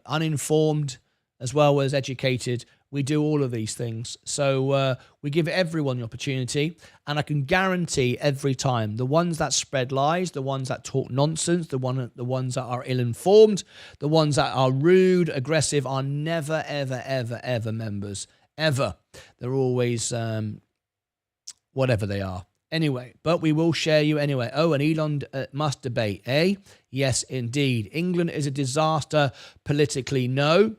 uninformed as well as educated. We do all of these things. So we give everyone the opportunity. And I can guarantee every time, the ones that spread lies, the ones that talk nonsense, the ones that are ill-informed, the ones that are rude, aggressive, are never, ever, ever, ever members. Ever. They're always whatever they are. Anyway, but we will share you anyway. Oh, an Elon Musk debate, eh? Yes, indeed. England is a disaster politically. No.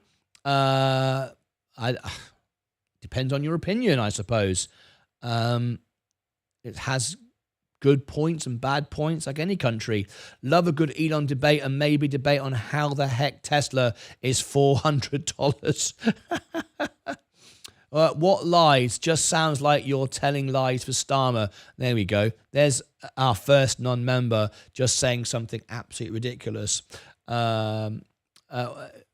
Depends on your opinion, I suppose. It has good points and bad points like any country. Love a good Elon debate and maybe debate on how the heck Tesla is $400. What lies? Just sounds like you're telling lies for Starmer. There we go. There's our first non-member just saying something absolutely ridiculous.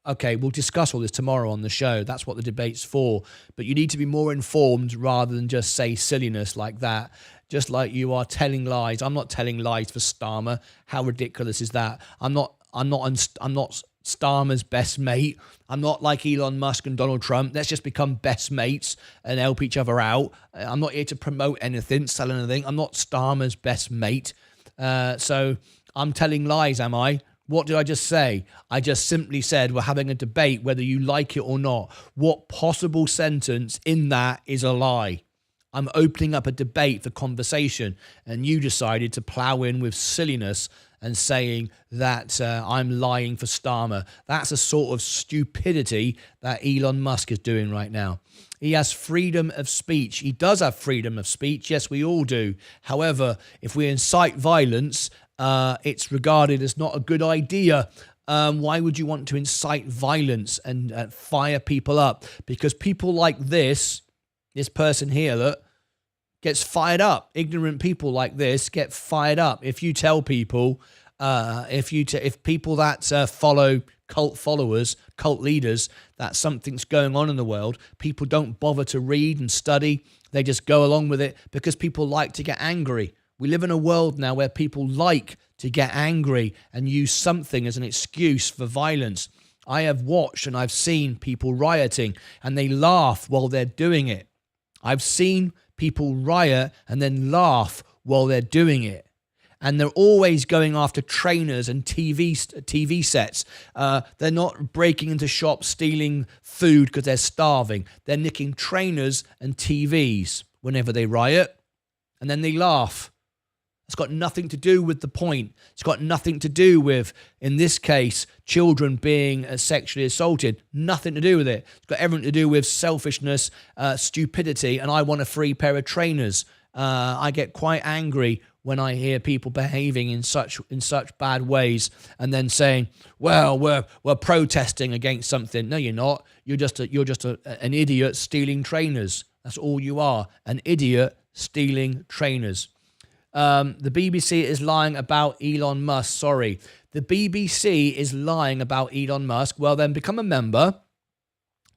Okay, we'll discuss all this tomorrow on the show. That's what the debate's for. But you need to be more informed rather than just say silliness like that. Just like you are telling lies. I'm not telling lies for Starmer. How ridiculous is that? I'm not Starmer's best mate. I'm not like Elon Musk and Donald Trump. Let's just become best mates and help each other out. I'm not here to promote anything, sell anything. I'm not Starmer's best mate. So I'm telling lies, am I? What did I just say? I just simply said we're having a debate whether you like it or not. What possible sentence in that is a lie? I'm opening up a debate for conversation, and you decided to plow in with silliness and saying that I'm lying for Starmer. That's a sort of stupidity that Elon Musk is doing right now. He has freedom of speech. He does have freedom of speech. Yes, we all do. However, if we incite violence, it's regarded as not a good idea. Why would you want to incite violence and fire people up? Because people like this person here, look, gets fired up. Ignorant people like this get fired up. If you tell people, if people that follow cult followers, cult leaders, that something's going on in the world, people don't bother to read and study. They just go along with it because people like to get angry. We live in a world now where people like to get angry and use something as an excuse for violence. I have watched and I've seen people rioting and they laugh while they're doing it. I've seen people riot and then laugh while they're doing it. And they're always going after trainers and TV sets. They're not breaking into shops, stealing food because they're starving. They're nicking trainers and TVs whenever they riot. And then they laugh. It's got nothing to do with the point. It's got nothing to do with, in this case, children being sexually assaulted. Nothing to do with it. It's got everything to do with selfishness, stupidity, and I want a free pair of trainers. I get quite angry when I hear people behaving in such bad ways and then saying, "Well, we're protesting against something." No, you're not. You're just an idiot stealing trainers. That's all you are, an idiot stealing trainers. The BBC is lying about Elon Musk. Sorry. The BBC is lying about Elon Musk. Well, then become a member,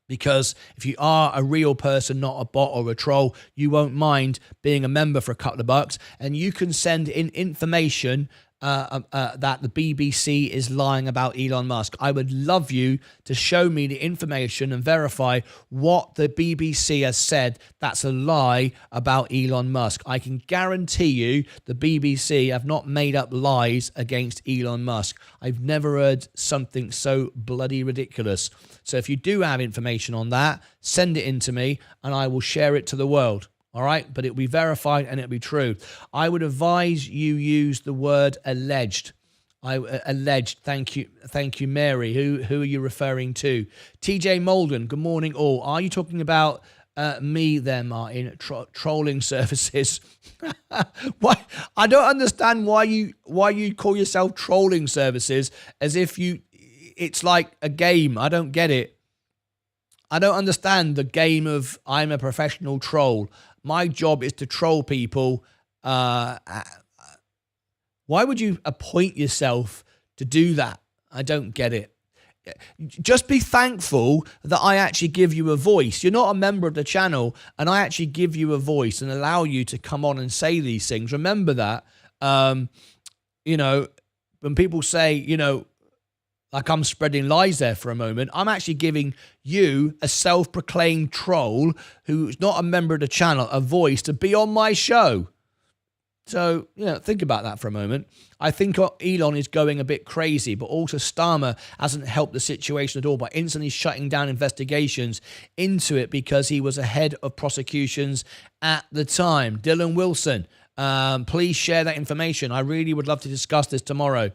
because if you are a real person, not a bot or a troll, you won't mind being a member for a couple of bucks, and you can send in information that the BBC is lying about Elon Musk. I would love you to show me the information and verify what the BBC has said that's a lie about Elon Musk. I can guarantee you the BBC have not made up lies against Elon Musk. I've never heard something so bloody ridiculous. So if you do have information on that, send it in to me and I will share it to the world. All right, but it'll be verified and it'll be true. I would advise you use the word alleged. Alleged. Thank you, Mary. Who are you referring to? TJ Molden. Good morning, all. Are you talking about me there, Martin? Trolling services. Why? I don't understand why you call yourself trolling services as if it's like a game. I don't get it. I don't understand the game of I'm a professional troll. My job is to troll people. Why would you appoint yourself to do that? I don't get it. Just be thankful that I actually give you a voice. You're not a member of the channel, and I actually give you a voice and allow you to come on and say these things. Remember that. when people say, you know, like I'm spreading lies there for a moment, I'm actually giving you, a self-proclaimed troll who's not a member of the channel, a voice to be on my show. So, you know, think about that for a moment. I think Elon is going a bit crazy, but also Starmer hasn't helped the situation at all by instantly shutting down investigations into it because he was ahead of prosecutions at the time. Dylan Wilson, please share that information. I really would love to discuss this tomorrow.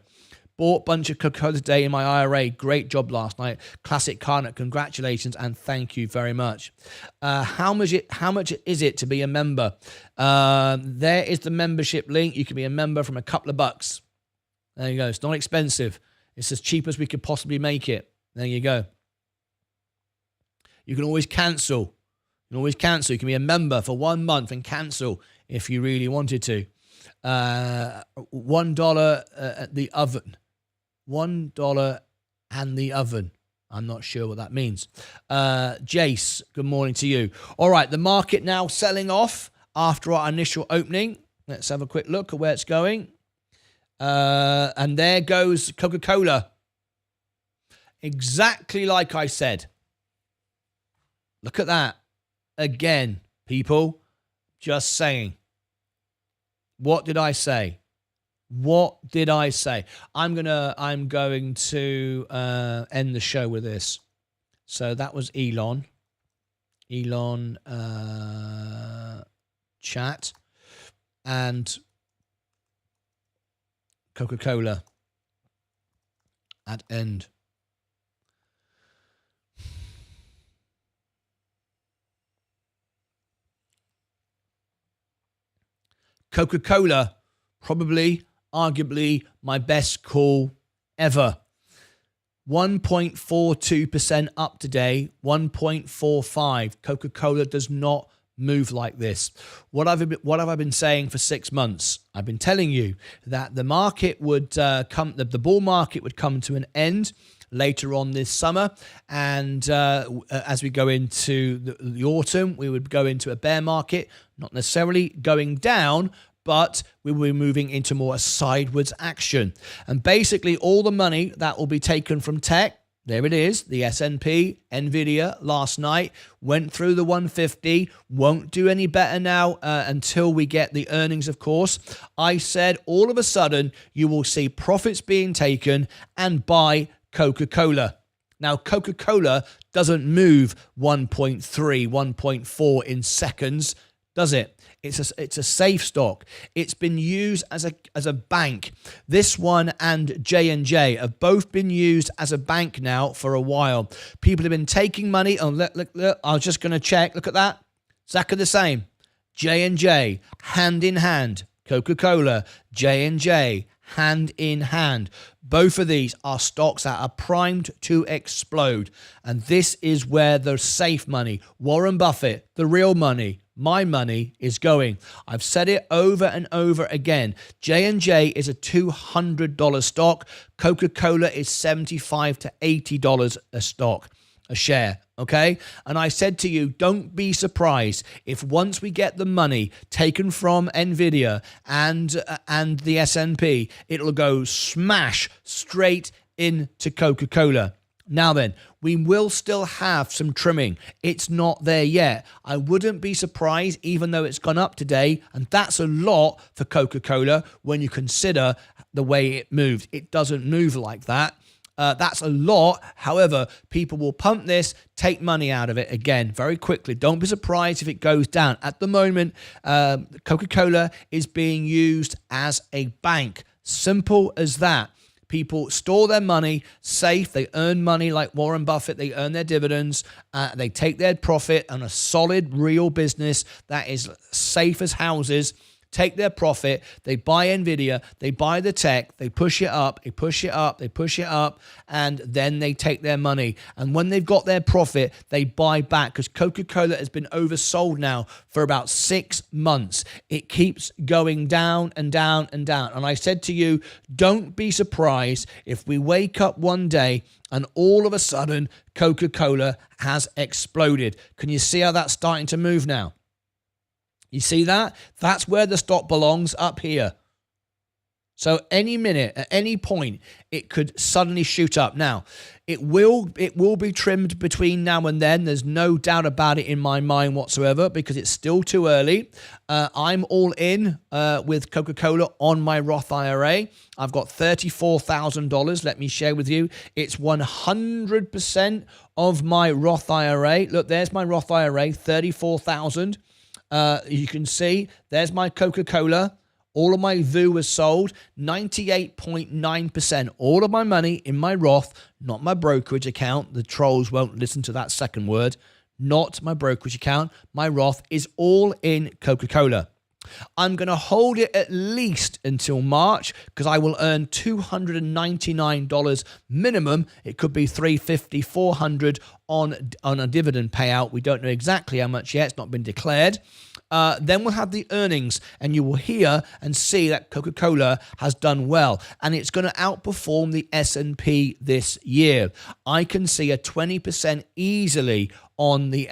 Bought a bunch of Coca-Cola today in my IRA. Great job last night. Classic Carnot. Congratulations and thank you very much. How much is it to be a member? There is the membership link. You can be a member from a couple of bucks. There you go. It's not expensive. It's as cheap as we could possibly make it. There you go. You can always cancel. You can be a member for 1 month and cancel if you really wanted to. $1 at the oven. $1 and the oven. I'm not sure what that means. Jace, good morning to you. All right, the market now selling off after our initial opening. Let's have a quick look at where it's going. And there goes Coca-Cola. Exactly like I said. Look at that. Again, people, just saying. What did I say? What did I say? I'm going to end the show with this. So that was Elon chat and Coca-Cola at end. Coca-Cola, probably, arguably, my best call ever. 1.42% up today, 1.45. Coca-Cola does not move like this. What have I been saying for 6 months? I've been telling you that the market would the bull market would come to an end later on this summer, and as we go into the autumn, we would go into a bear market, not necessarily going down, but we will be moving into more a sideways action. And basically all the money that will be taken from tech, there it is, the S&P, Nvidia last night went through the 150, won't do any better now until we get the earnings, of course. I said all of a sudden you will see profits being taken and buy Coca-Cola. Now, Coca-Cola doesn't move 1.3, 1.4 in seconds, does it? It's a safe stock. It's been used as a bank. This one and J&J have both been used as a bank now for a while. People have been taking money. Oh, look, I was just going to check. Look at that. Exactly the same. J&J, hand in hand. Coca-Cola, J&J, hand in hand. Both of these are stocks that are primed to explode. And this is where the safe money, Warren Buffett, the real money, my money is going. I've said it over and over again. J&J is a $200 stock. Coca-Cola is $75 to $80 a stock, a share. Okay. And I said to you, don't be surprised if once we get the money taken from Nvidia and the S&P, it'll go smash straight into Coca-Cola. Now then, we will still have some trimming. It's not there yet. I wouldn't be surprised, even though it's gone up today, and that's a lot for Coca-Cola when you consider the way it moved. It doesn't move like that. That's a lot. However, people will pump this, take money out of it again very quickly. Don't be surprised if it goes down. At the moment, Coca-Cola is being used as a bank. Simple as that. People store their money safe. They earn money like Warren Buffett. They earn their dividends. They take their profit on a solid, real business that is safe as houses. Take their profit, they buy Nvidia, they buy the tech, they push it up, they push it up, they push it up, and then they take their money. And when they've got their profit, they buy back, because Coca-Cola has been oversold now for about 6 months. It keeps going down and down and down. And I said to you, don't be surprised if we wake up one day and all of a sudden Coca-Cola has exploded. Can you see how that's starting to move now? You see that? That's where the stock belongs, up here. So any minute, at any point, it could suddenly shoot up. Now, it will be trimmed between now and then. There's no doubt about it in my mind whatsoever, because it's still too early. I'm all in with Coca-Cola on my Roth IRA. I've got $34,000. Let me share with you. It's 100% of my Roth IRA. Look, there's my Roth IRA, $34,000. You can see there's my Coca-Cola. All of my VU was sold, 98.9%. All of my money in my Roth, not my brokerage account. The trolls won't listen to that second word. Not my brokerage account. My Roth is all in Coca-Cola. I'm going to hold it at least until March, because I will earn $299 minimum. It could be $350, $400 on a dividend payout. We don't know exactly how much yet. It's not been declared. Then we'll have the earnings, and you will hear and see that Coca-Cola has done well, and it's going to outperform the S&P this year. I can see a 20% easily on the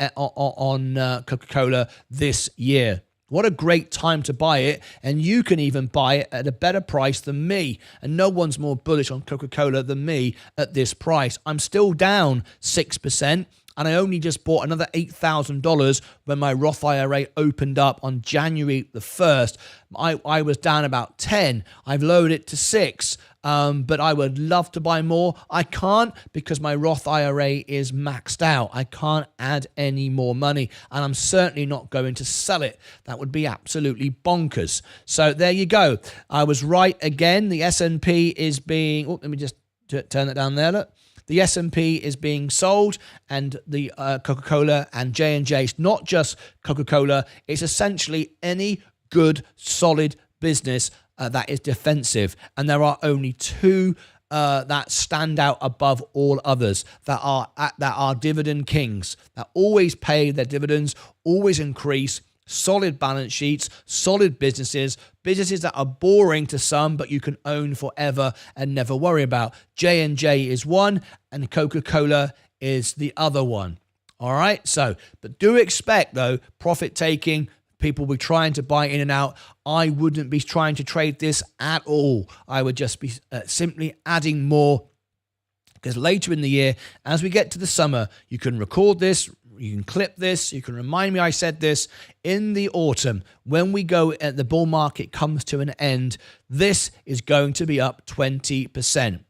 Coca-Cola this year. What a great time to buy it, and you can even buy it at a better price than me, and no one's more bullish on Coca-Cola than me at this price. I'm still down 6%, and I only just bought another $8,000 when my Roth IRA opened up on January the 1st. I was down about 10. I've lowered it to 6. But I would love to buy more. I can't, because my Roth IRA is maxed out. I can't add any more money, and I'm certainly not going to sell it. That would be absolutely bonkers. So there you go. I was right again. The S&P is being... let me just turn that down there. Look. The S&P is being sold, and the Coca-Cola and J&J. It's not just Coca-Cola. It's essentially any good, solid business that is defensive, and there are only two that stand out above all others, that are dividend kings, that always pay their dividends, always increase, solid balance sheets, solid businesses that are boring to some but you can own forever and never worry about. J&J is one, and Coca-Cola is the other one. All right, so, but do expect, though, profit taking. People will be trying to buy in and out. I wouldn't be trying to trade this at all. I would just be simply adding more, because later in the year, as we get to the summer, you can record this, you can clip this, you can remind me I said this. In the autumn, when we go at the bull market comes to an end, this is going to be up 20%.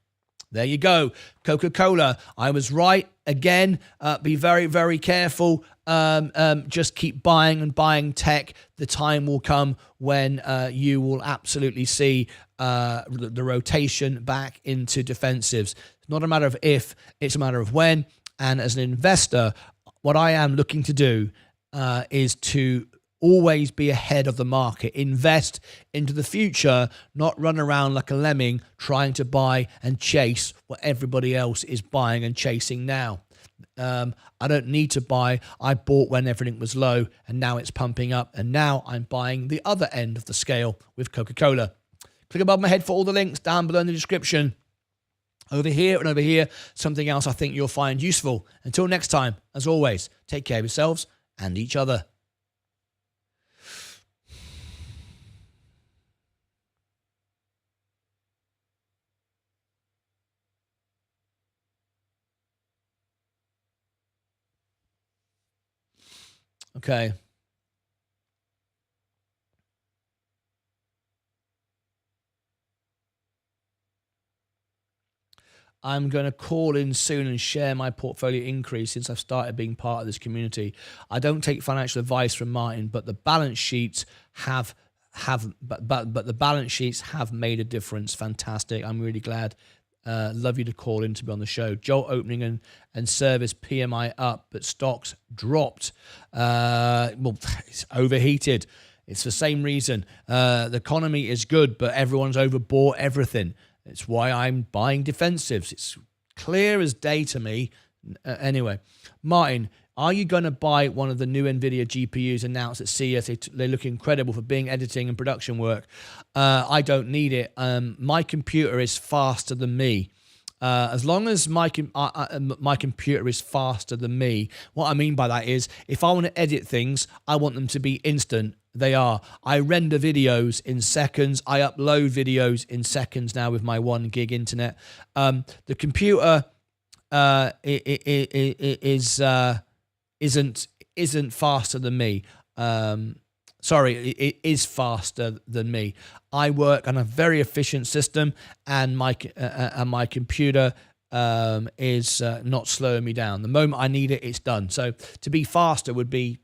There you go. Coca-Cola, I was right again. Be very, very careful. Just keep buying and buying tech. The time will come when you will absolutely see the rotation back into defensives. It's not a matter of if, it's a matter of when. And as an investor, what I am looking to do is to always be ahead of the market, invest into the future, not run around like a lemming trying to buy and chase what everybody else is buying and chasing now. I don't need to buy. I bought when everything was low, and now it's pumping up, and now I'm buying the other end of the scale with Coca-Cola. Click above my head for all the links down below in the description. Over here and over here, something else I think you'll find useful. Until next time, as always, take care of yourselves and each other. Okay. I'm going to call in soon and share my portfolio increase since I've started being part of this community. I don't take financial advice from Martyn, but the balance sheets have the balance sheets have made a difference. Fantastic. I'm really glad. Love you to call in to be on the show. Jolt opening and service PMI up, but stocks dropped. Well, it's overheated. It's the same reason. The economy is good, but everyone's overbought everything. It's why I'm buying defensives. It's clear as day to me. Anyway, Martyn, are you going to buy one of the new Nvidia GPUs announced at CES? They look incredible for being editing and production work. I don't need it. My computer is faster than me. As long as my computer is faster than me, what I mean by that is if I want to edit things, I want them to be instant. They are. I render videos in seconds. I upload videos in seconds now with my 1 gig internet. The computer isn't faster than me. Sorry, it is faster than me. I work on a very efficient system, and my computer is not slowing me down. The moment I need it, it's done. So to be faster would be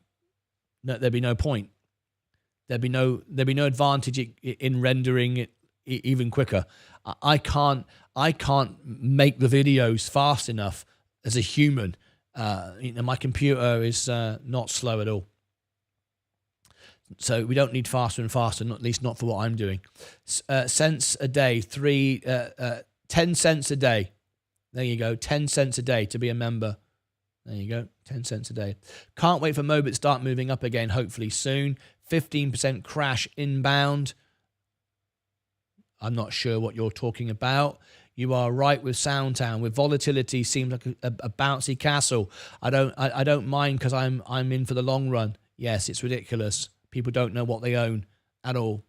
there'd be no point. There'd be no advantage in rendering it even quicker. I can't make the videos fast enough as a human. My computer is not slow at all. So we don't need faster and faster, at least not for what I'm doing. Cents a day, 10 cents a day. There you go, 10 cents a day to be a member. There you go, 10 cents a day. Can't wait for Mobit to start moving up again, hopefully soon. 15% crash inbound. I'm not sure what you're talking about. You are right with SoundHound. With volatility, seems like a bouncy castle. I don't mind because I'm in for the long run. Yes, it's ridiculous. People don't know what they own at all.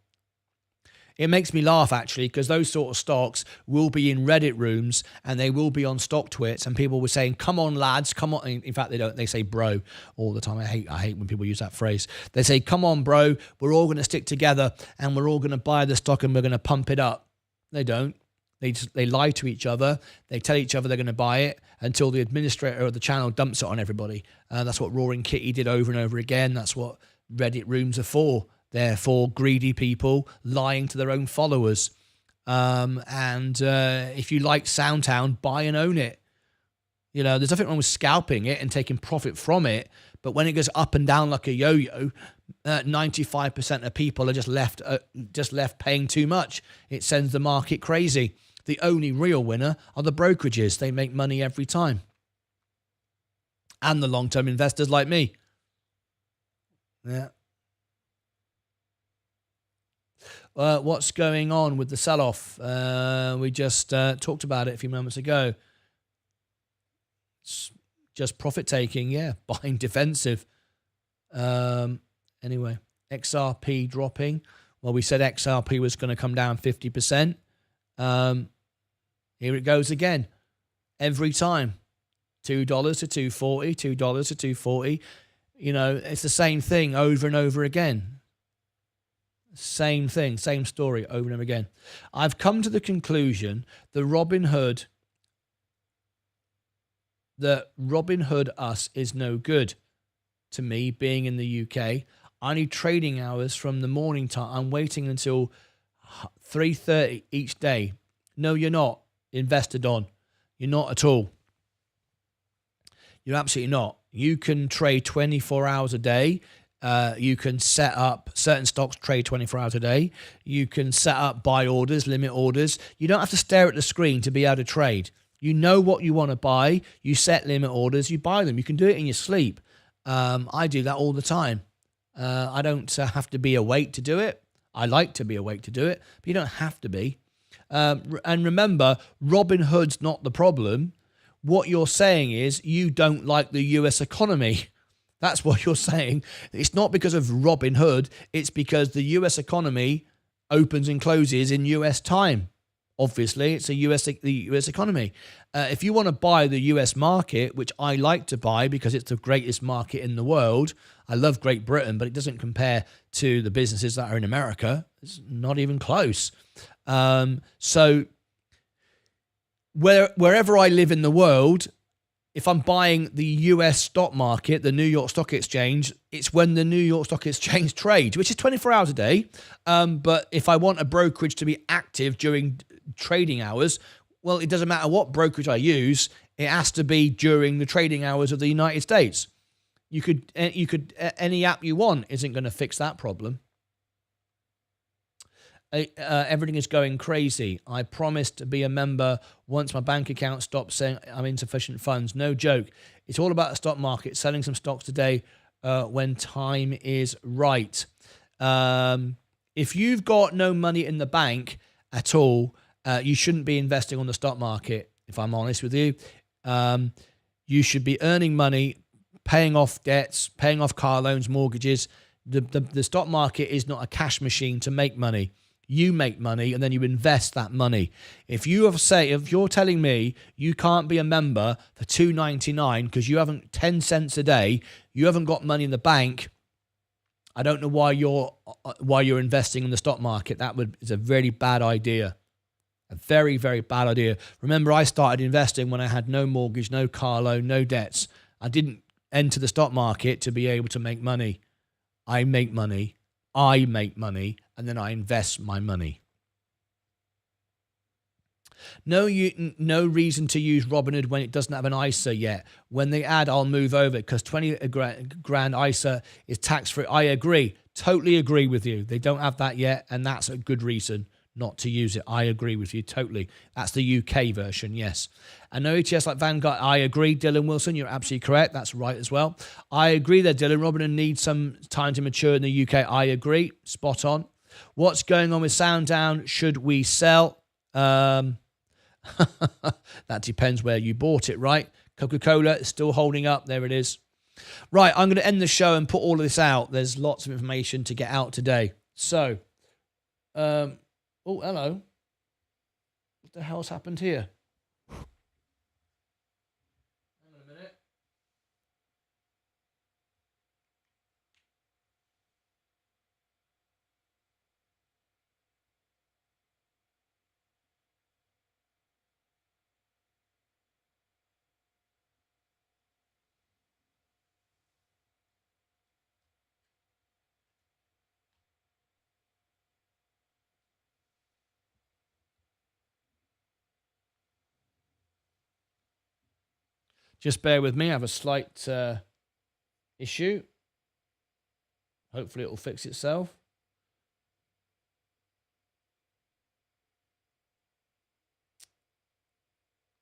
It makes me laugh, actually, because those sort of stocks will be in Reddit rooms and they will be on stock twits, and people were saying, come on, lads, come on. In fact, they don't. They say bro all the time. I hate when people use that phrase. They say, come on, bro, we're all going to stick together and we're all going to buy the stock and we're going to pump it up. They don't. They lie to each other. They tell each other they're going to buy it until the administrator of the channel dumps it on everybody. That's what Roaring Kitty did over and over again. That's what Reddit rooms are for. They're for greedy people lying to their own followers. If you like SoundHound, buy and own it. You know, there's nothing wrong with scalping it and taking profit from it. But when it goes up and down like a yo-yo, 95% of people are just left paying too much. It sends the market crazy. The only real winner are the brokerages. They make money every time. And the long-term investors like me. Yeah. What's going on with the sell-off? We just talked about it a few moments ago. It's just profit-taking, yeah. Buying defensive. Anyway, XRP dropping. Well, we said XRP was going to come down 50%. Here it goes again. Every time. $2 to $2.40, $2 to $2.40. You know, it's the same thing over and over again. Same thing, same story over and over again. I've come to the conclusion that Robinhood us is no good to me being in the UK. I need trading hours from the morning time. I'm waiting until 3:30 each day. No, you're not, Investor Don. You're not at all. You're absolutely not. You can trade 24 hours a day. You can set up certain stocks, trade 24 hours a day. You can set up buy orders, limit orders. You don't have to stare at the screen to be able to trade. You know what you want to buy. You set limit orders. You buy them. You can do it in your sleep. I do that all the time. I don't have to be awake to do it. I like to be awake to do it, but you don't have to be. And remember, Robinhood's not the problem. What you're saying is you don't like the US economy. That's what you're saying. It's not because of Robinhood. It's because the US economy opens and closes in US time. Obviously, it's the US economy. If you want to buy the US market, which I like to buy because it's the greatest market in the world. I love Great Britain, but it doesn't compare to the businesses that are in America. It's not even close. So wherever I live in the world, if I'm buying the US stock market, the New York Stock Exchange, it's when the New York Stock Exchange trades, which is 24 hours a day. But if I want a brokerage to be active during trading hours, well, it doesn't matter what brokerage I use. It has to be during the trading hours of the United States. You could any app you want isn't going to fix that problem. Everything is going crazy. I promised to be a member once my bank account stops saying I'm insufficient funds. No joke. It's all about the stock market. Selling some stocks today when time is right. If you've got no money in the bank at all, you shouldn't be investing on the stock market, if I'm honest with you. You should be earning money, paying off debts, paying off car loans, mortgages, The stock market is not a cash machine to make money. You make money and then you invest that money. If you're telling me you can't be a member for $2.99 because you haven't 10 cents a day, you haven't got money in the bank, I don't know why you're investing in the stock market. Is a very bad idea. A very, very bad idea. Remember, I started investing when I had no mortgage, no car loan, no debts. I didn't enter the stock market to be able to make money. I make money, and then I invest my money. No reason to use Robinhood when it doesn't have an ISA yet. When they add, I'll move over because 20 grand ISA is tax-free. I agree. Totally agree with you. They don't have that yet, and that's a good reason not to use it. I agree with you totally. That's the UK version, yes. And no ETFs like Vanguard, I agree. Dylan Wilson, you're absolutely correct. That's right as well. I agree there, Dylan. Robinhood needs some time to mature in the UK. I agree. Spot on. What's going on with SoundHound? Should we sell? That depends where you bought it, right? Coca-Cola is still holding up. There it is. Right, I'm going to end the show and put all of this out. There's lots of information to get out today. So, oh, hello. What the hell's happened here? Hang on a minute. Just bear with me. I have a slight issue. Hopefully it will fix itself.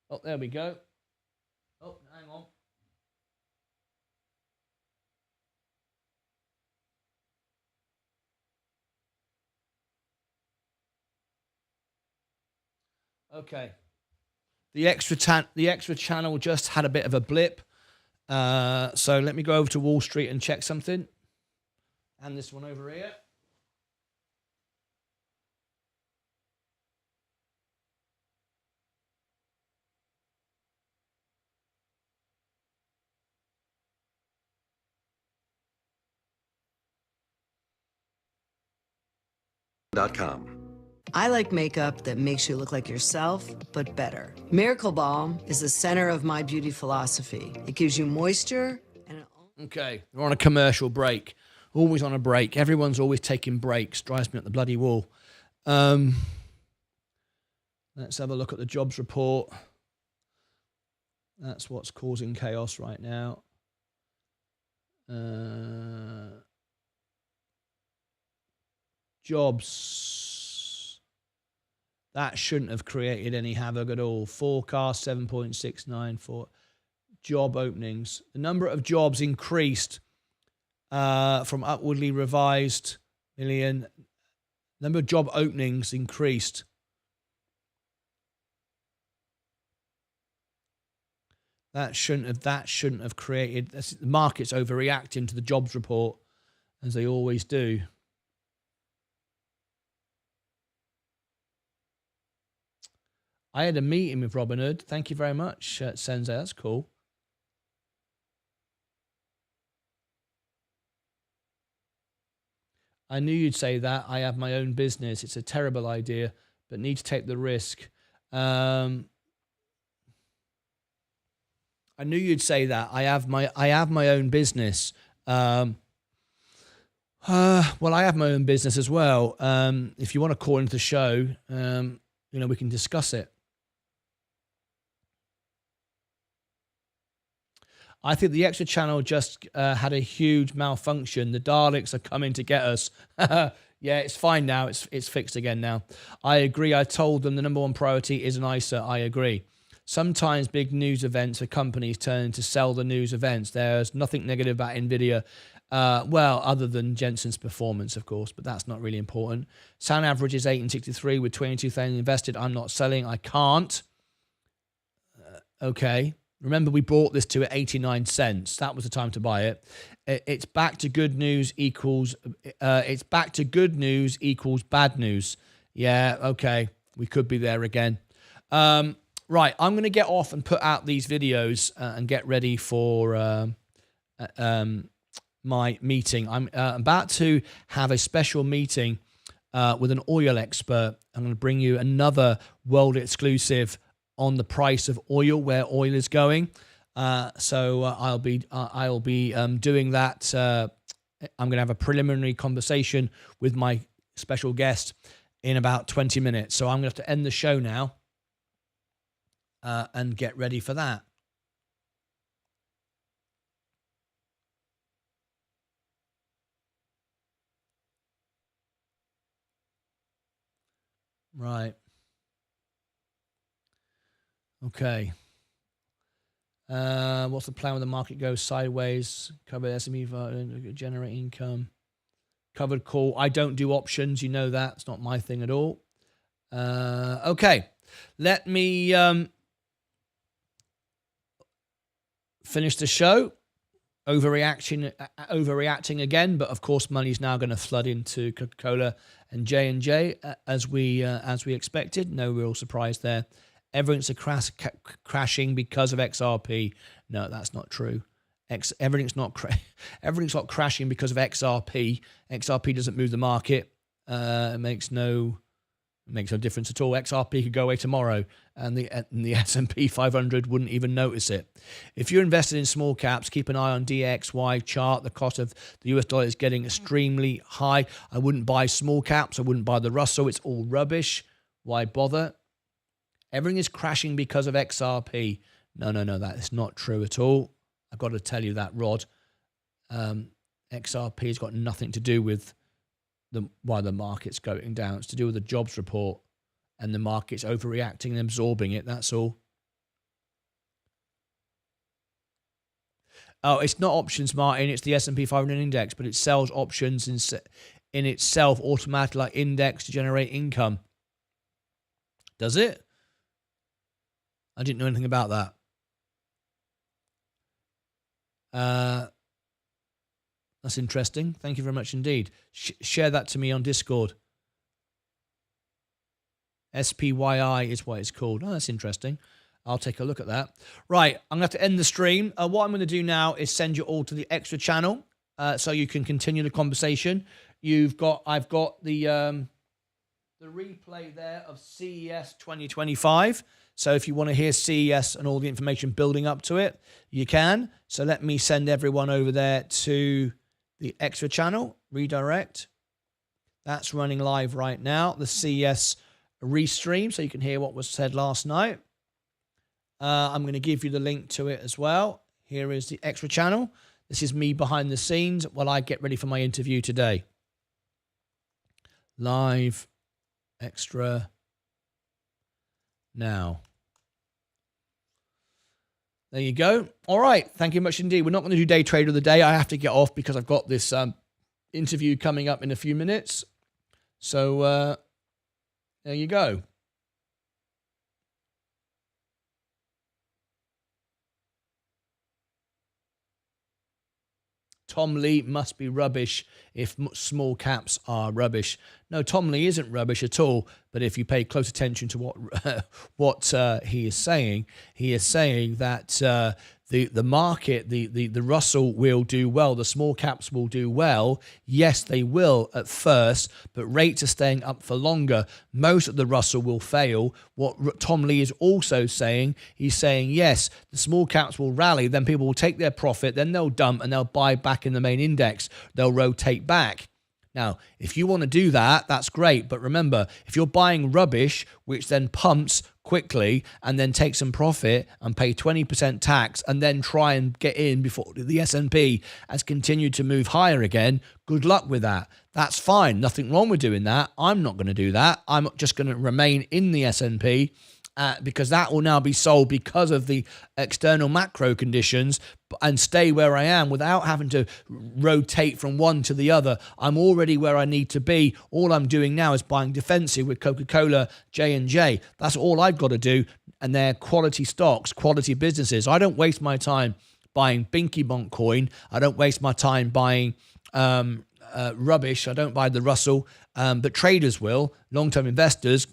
Oh, there we go. Oh, hang on. Okay. The extra channel just had a bit of a blip. So let me go over to Wall Street and check something. And this one over here. .com. I like makeup that makes you look like yourself, but better. Miracle Balm is the center of my beauty philosophy. It gives you moisture and... Okay, we're on a commercial break. Always on a break. Everyone's always taking breaks. Drives me up the bloody wall. Let's have a look at the jobs report. That's what's causing chaos right now. Jobs. That shouldn't have created any havoc at all. Forecast 7.694. Job openings. The number of jobs increased from upwardly revised million. Number of job openings increased. That shouldn't have created. The market's overreacting to the jobs report, as they always do. I had a meeting with Robinhood. Thank you very much, Sensei. That's cool. I knew you'd say that. I have my own business. It's a terrible idea, but need to take the risk. I knew you'd say that. I have my own business. Well, I have my own business as well. If you want to call into the show, we can discuss it. I think the extra channel just had a huge malfunction. The Daleks are coming to get us. Yeah, it's fine now. It's fixed again now. I agree. I told them the number one priority is an ISA. I agree. Sometimes big news events for companies turn to sell the news events. There's nothing negative about Nvidia. Other than Jensen's performance, of course, but that's not really important. Sound average is 8.63 with 22,000 invested. I'm not selling. I can't. Okay. Remember, we bought this to 89 cents. That was the time to buy it. It's back to good news equals. It's back to good news equals bad news. Yeah, okay, we could be there again. Right, I'm going to get off and put out these videos and get ready for my meeting. I'm about to have a special meeting with an oil expert. I'm going to bring you another world exclusive on the price of oil, where oil is going. So I'll be doing that. I'm going to have a preliminary conversation with my special guest in about 20 minutes. So I'm going to have to end the show now and get ready for that. Right. Okay. What's the plan when the market goes sideways? Covered SME, generate income. Covered call. I don't do options. You know that. It's not my thing at all. Okay. Let me finish the show. Overreacting again, but of course money's now going to flood into Coca-Cola and J&J as we expected. No real surprise there. Everything's crashing because of XRP. No, that's not true. Everything's not crashing because of XRP. XRP doesn't move the market. It makes no difference at all. XRP could go away tomorrow, and the S&P 500 wouldn't even notice it. If you're invested in small caps, keep an eye on DXY chart. The cost of the US dollar is getting extremely high. I wouldn't buy small caps. I wouldn't buy the Russell. It's all rubbish. Why bother? Everything is crashing because of XRP. No, that is not true at all. I've got to tell you that, Rod. XRP has got nothing to do with why the market's going down. It's to do with the jobs report, and the market's overreacting and absorbing it. That's all. Oh, it's not options, Martin. It's the S&P 500 index, but it sells options in itself automatically, like index, to generate income. Does it? I didn't know anything about that. That's interesting. Thank you very much indeed. Share that to me on Discord. SPYI is what it's called. Oh, that's interesting. I'll take a look at that. Right, I'm going to have to end the stream. What I'm going to do now is send you all to the extra channel so you can continue the conversation. I've got the replay there of CES 2025. So if you want to hear CES and all the information building up to it, you can. So let me send everyone over there to the extra channel, redirect. That's running live right now. The CES restream, so you can hear what was said last night. I'm going to give you the link to it as well. Here is the extra channel. This is me behind the scenes while I get ready for my interview today. Live, extra, now. There you go. All right. Thank you much indeed. We're not going to do day trade of the day. I have to get off because I've got this interview coming up in a few minutes. So there you go. Tom Lee must be rubbish if small caps are rubbish. No, Tom Lee isn't rubbish at all. But if you pay close attention to what he is saying that the market, the Russell will do well. The small caps will do well. Yes, they will at first, but rates are staying up for longer. Most of the Russell will fail. What Tom Lee is also saying, he's saying, yes, the small caps will rally. Then people will take their profit. Then they'll dump and they'll buy back in the main index. They'll rotate back. Now, if you want to do that, that's great. But remember, if you're buying rubbish, which then pumps quickly and then take some profit and pay 20% tax and then try and get in before the S&P has continued to move higher again, good luck with that. That's fine. Nothing wrong with doing that. I'm not going to do that. I'm just going to remain in the S&P because that will now be sold because of the external macro conditions and stay where I am without having to rotate from one to the other. I'm already where I need to be. All I'm doing now is buying defensive with Coca-Cola, J&J. That's all I've got to do. and they're quality stocks, quality businesses. I don't waste my time buying Binky Bonk coin. I don't waste my time buying rubbish. I don't buy the Russell, but traders will. Long-term investors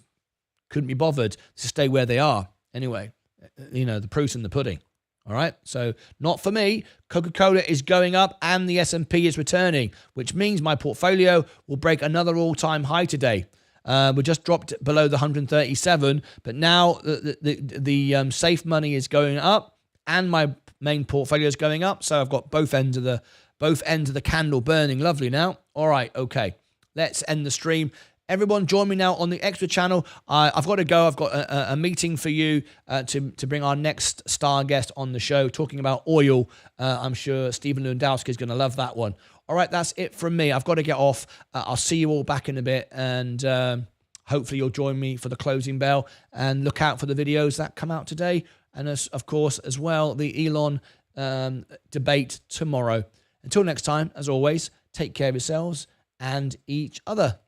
couldn't be bothered to stay where they are. Anyway, the proof's in the pudding. All right, so not for me. Coca-Cola is going up and the S&P is returning, which means my portfolio will break another all-time high today. We just dropped below the 137, but now the safe money is going up and my main portfolio is going up. So I've got both ends of the candle burning. Lovely now. All right, okay. Let's end the stream. Everyone, join me now on the Extra channel. I've got to go. I've got a meeting for you to bring our next star guest on the show, talking about oil. I'm sure Stephen Lewandowski is going to love that one. All right, that's it from me. I've got to get off. I'll see you all back in a bit, and hopefully you'll join me for the closing bell. And look out for the videos that come out today, and of course, as well, the Elon debate tomorrow. Until next time, as always, take care of yourselves and each other.